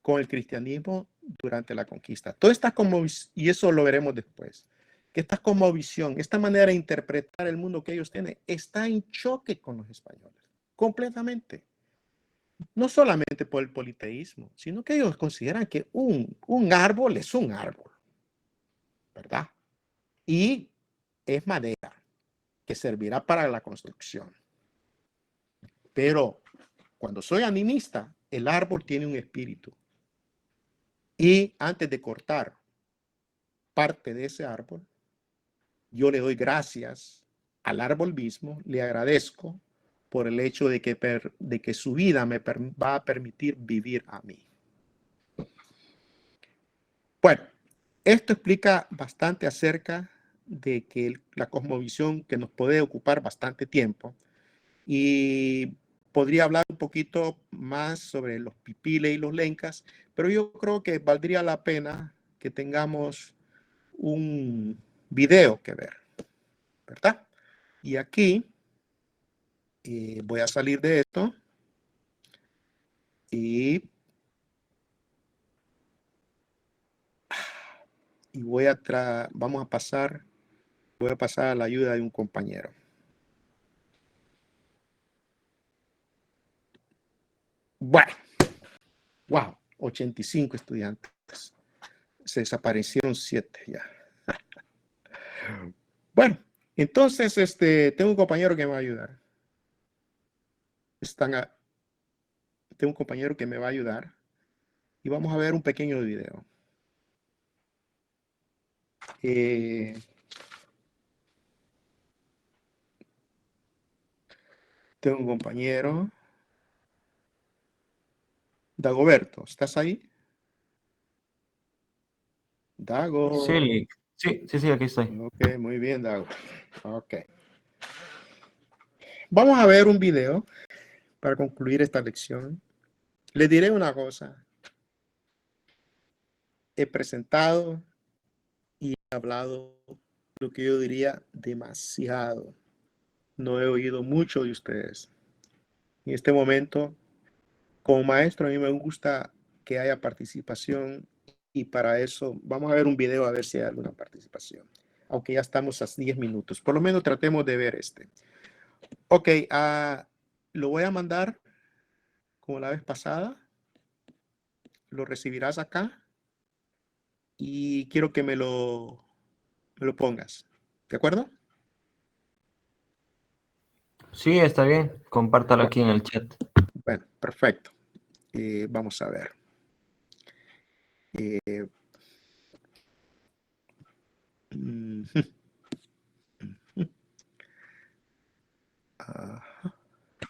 con el cristianismo durante la conquista. Toda esta cosmovisión, y eso lo veremos después, que esta cosmovisión, esta manera de interpretar el mundo que ellos tienen, está en choque con los españoles, completamente. No solamente por el politeísmo, sino que ellos consideran que un árbol es un árbol, ¿verdad? Y es madera que servirá para la construcción. Pero cuando soy animista, el árbol tiene un espíritu. Y antes de cortar parte de ese árbol, yo le doy gracias al árbol mismo, le agradezco por el hecho de que su vida me va a permitir vivir a mí. Bueno, esto explica bastante acerca de que la cosmovisión que nos puede ocupar bastante tiempo, y podría hablar un poquito más sobre los pipiles y los lencas, pero yo creo que valdría la pena que tengamos un video que ver, ¿verdad? Y aquí voy a salir de esto y voy a pasar a la ayuda de un compañero. Bueno, wow, 85 estudiantes. Se desaparecieron 7 ya. Bueno, entonces tengo un compañero que me va a ayudar. Tengo un compañero que me va a ayudar y vamos a ver un pequeño video. Tengo un compañero. Dagoberto, ¿estás ahí? Dago.
Sí, aquí estoy.
Ok, muy bien, Dago. Ok. Vamos a ver un video para concluir esta lección. Les diré una cosa. He presentado y he hablado lo que yo diría demasiado. No he oído mucho de ustedes. En este momento, como maestro, a mí me gusta que haya participación y para eso vamos a ver un video a ver si hay alguna participación. Aunque ya estamos a 10 minutos. Por lo menos tratemos de ver este. Ok, lo voy a mandar como la vez pasada. Lo recibirás acá y quiero que me lo pongas. ¿De acuerdo?
Sí, está bien. Compártalo aquí en el chat.
Bueno, perfecto. Vamos a ver.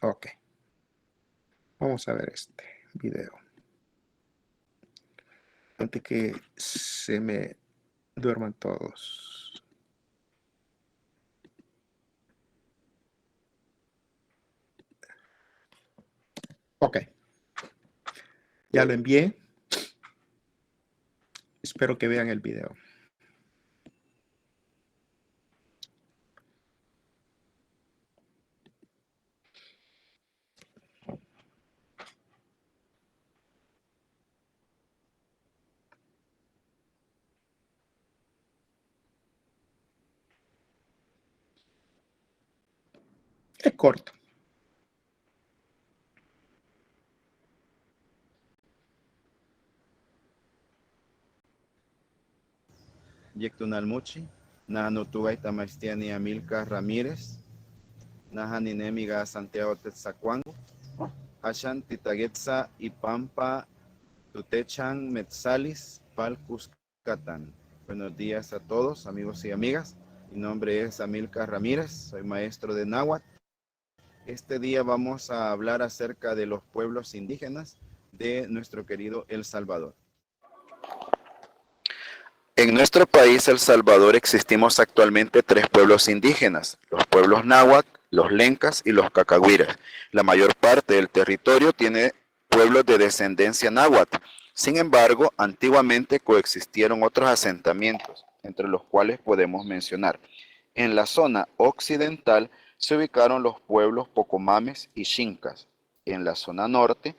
Ok. Vamos a ver este video. Antes que se me duerman todos. Ok. Ya lo envié. Espero que vean el video. Es corto.
Yectunalmuchi, Nahanutugay Tamastiani Amilcar Ramírez, Nahaninemiga Santiago Tetzacuango, Hashan Titagetza y Pampa Tutechan Metzalis Palcuscatán. Buenos días a todos, amigos y amigas. Mi nombre es Amilcar Ramírez, soy maestro de náhuatl. Este día vamos a hablar acerca de los pueblos indígenas de nuestro querido El Salvador. En nuestro país, El Salvador, existimos actualmente 3 pueblos indígenas, los pueblos náhuatl, los lencas y los cacahuiras. La mayor parte del territorio tiene pueblos de descendencia náhuatl. Sin embargo, antiguamente coexistieron otros asentamientos, entre los cuales podemos mencionar. En la zona occidental se ubicaron los pueblos pocomames y xincas. En la zona norte,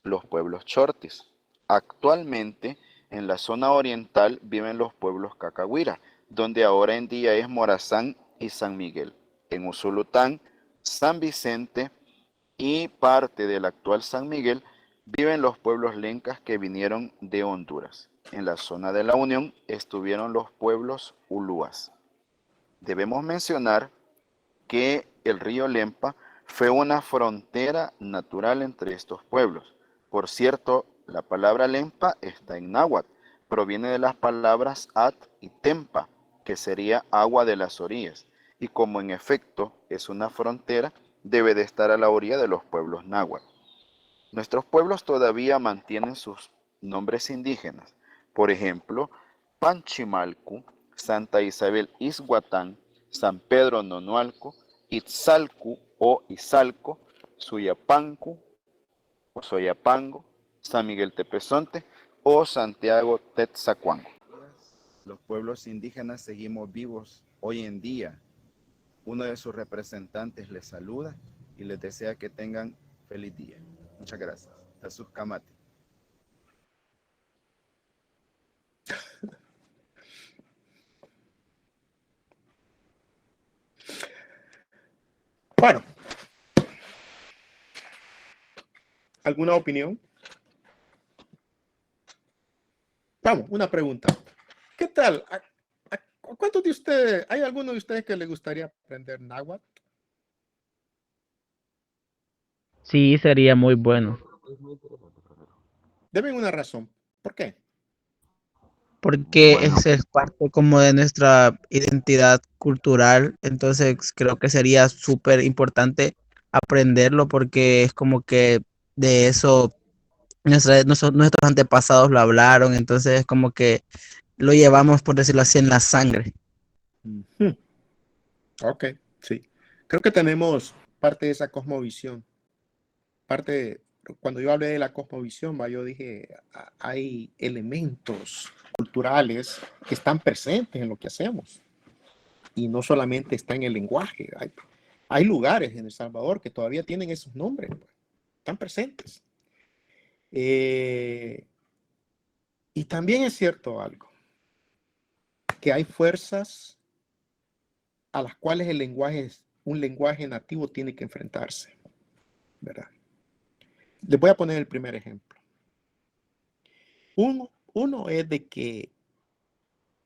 los pueblos chortis. Actualmente, en la zona oriental viven los pueblos cacahuira, donde ahora en día es Morazán y San Miguel. En Usulután, San Vicente y parte del actual San Miguel viven los pueblos lencas que vinieron de Honduras. En la zona de la Unión estuvieron los pueblos ulúas. Debemos mencionar que el río Lempa fue una frontera natural entre estos pueblos. Por cierto, la palabra Lempa está en náhuatl, proviene de las palabras at y tempa, que sería agua de las orillas, y como en efecto es una frontera, debe de estar a la orilla de los pueblos náhuatl. Nuestros pueblos todavía mantienen sus nombres indígenas, por ejemplo, Panchimalcu, Santa Isabel Izhuatán, San Pedro Nonualco, Itzalcu o Izalco, Suyapancu o Soyapango, San Miguel Tepezonte o Santiago Tetzacuango. Los pueblos indígenas seguimos vivos hoy en día. Uno de sus representantes les saluda y les desea que tengan feliz día. Muchas gracias. Jesús Camate.
Bueno, ¿alguna opinión? Vamos, una pregunta. ¿Qué tal? ¿Cuántos de ustedes, hay alguno de ustedes que le gustaría aprender náhuatl?
Sí, sería muy bueno.
Deben una razón. ¿Por qué?
Porque
Bueno,
ese es parte como de nuestra identidad cultural, entonces creo que sería súper importante aprenderlo porque es como que de eso nuestros antepasados lo hablaron, entonces es como que lo llevamos, por decirlo así, en la sangre.
Ok, sí. Creo que tenemos parte de esa cosmovisión. Cuando yo hablé de la cosmovisión, yo dije, hay elementos culturales que están presentes en lo que hacemos. Y no solamente está en el lenguaje. Hay lugares en El Salvador que todavía tienen esos nombres. Están presentes. Y también es cierto algo, que hay fuerzas a las cuales un lenguaje nativo tiene que enfrentarse, ¿verdad? Les voy a poner el primer ejemplo. Uno es de que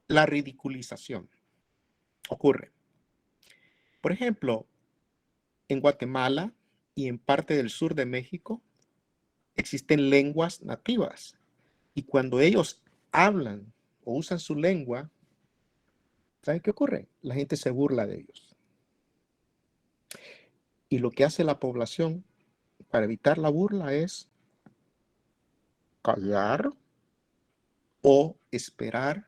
la ridiculización ocurre. Por ejemplo, en Guatemala y en parte del sur de México existen lenguas nativas. Y cuando ellos hablan o usan su lengua, ¿saben qué ocurre? La gente se burla de ellos. Y lo que hace la población para evitar la burla es callar o esperar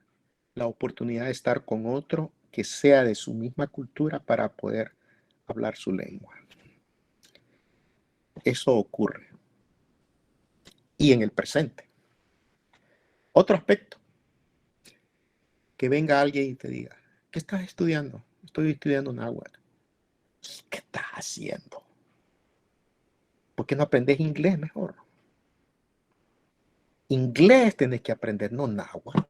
la oportunidad de estar con otro que sea de su misma cultura para poder hablar su lengua. Eso ocurre. Y en el presente. Otro aspecto. Que venga alguien y te diga, ¿qué estás estudiando? Estoy estudiando náhuatl. ¿Qué estás haciendo? ¿Por qué no aprendes inglés mejor? Inglés tenés que aprender, no náhuatl.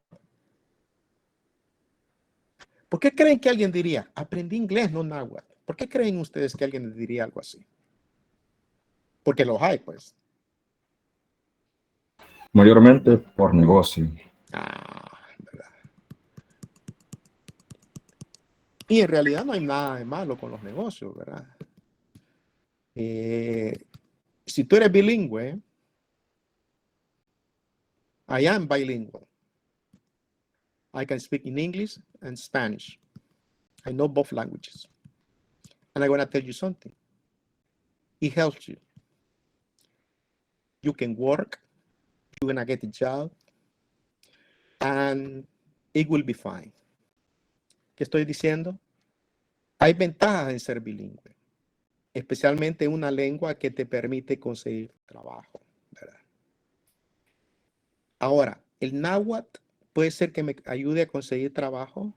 ¿Por qué creen que alguien diría, aprendí inglés, no náhuatl? ¿Por qué creen ustedes que alguien diría algo así? Porque los hay, pues.
mayormente por negocio.
¿Verdad? Y en realidad no hay nada de malo con los negocios, ¿verdad? Si tú eres bilingüe, I am bilingual. I can speak in English and Spanish. I know both languages. And I'm going to tell you something. It helps you. You can work, you're going to get a job, and it will be fine. ¿Qué estoy diciendo? Hay ventajas en ser bilingüe, especialmente una lengua que te permite conseguir trabajo, ¿verdad? Ahora, el náhuatl puede ser que me ayude a conseguir trabajo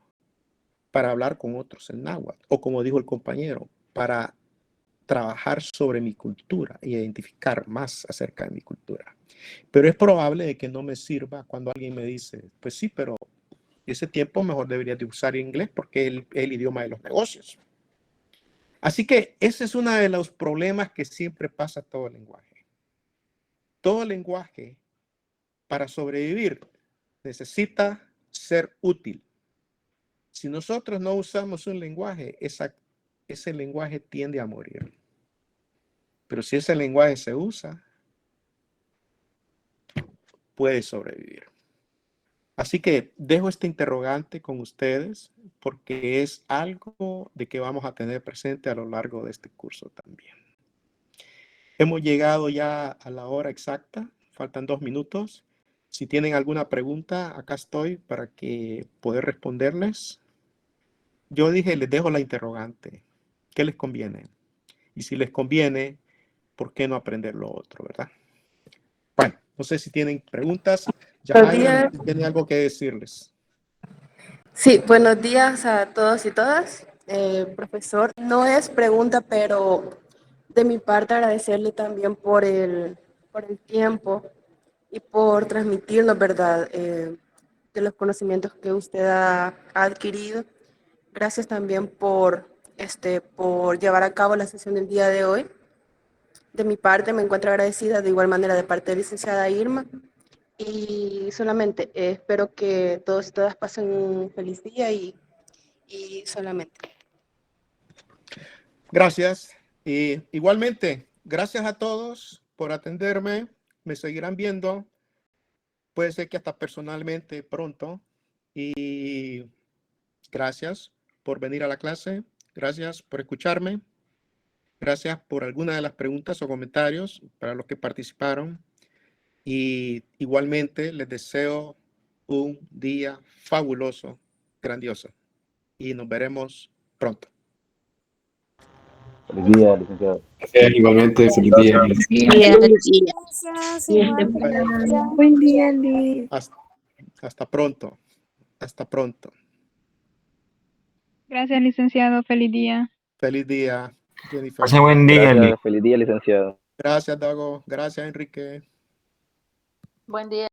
para hablar con otros en náhuatl, o como dijo el compañero, para trabajar sobre mi cultura e identificar más acerca de mi cultura. Pero es probable de que no me sirva cuando alguien me dice, pues sí, pero ese tiempo mejor debería de usar inglés porque es el idioma de los negocios. Así que ese es uno de los problemas que siempre pasa a todo lenguaje. Todo lenguaje, para sobrevivir, necesita ser útil. Si nosotros no usamos un lenguaje, ese lenguaje tiende a morir. Pero si ese lenguaje se usa, puede sobrevivir. Así que dejo este interrogante con ustedes porque es algo de que vamos a tener presente a lo largo de este curso también. Hemos llegado ya a la hora exacta, faltan 2 minutos. Si tienen alguna pregunta, acá estoy para que poder responderles. Yo dije, les dejo la interrogante. ¿Qué les conviene? Y si les conviene, ¿por qué no aprender lo otro, verdad? Bueno, no sé si tienen preguntas. Ya tiene algo que decirles.
Sí, buenos días a todos y todas. Profesor, no es pregunta, pero de mi parte agradecerle también por el tiempo y por transmitirnos, ¿verdad? De los conocimientos que usted ha adquirido. Gracias también por llevar a cabo la sesión del día de hoy. De mi parte me encuentro agradecida de igual manera de parte de la licenciada Irma. Y solamente espero que todos y todas pasen un feliz día y solamente.
Gracias. Y igualmente, gracias a todos por atenderme. Me seguirán viendo. Puede ser que hasta personalmente pronto. Y gracias por venir a la clase. Gracias por escucharme. Gracias por alguna de las preguntas o comentarios para los que participaron. Y igualmente les deseo un día fabuloso, grandioso. Y nos veremos pronto.
Feliz día, licenciado.
Igualmente, feliz día.
Gracias, igualmente.
Buen día, Liz.
Hasta pronto. Hasta pronto.
Gracias, licenciado. Feliz día.
Feliz día, Jennifer.
Pase buen día, Eli.
Feliz día, licenciado.
Gracias, Dago. Gracias, Enrique.
Buen día.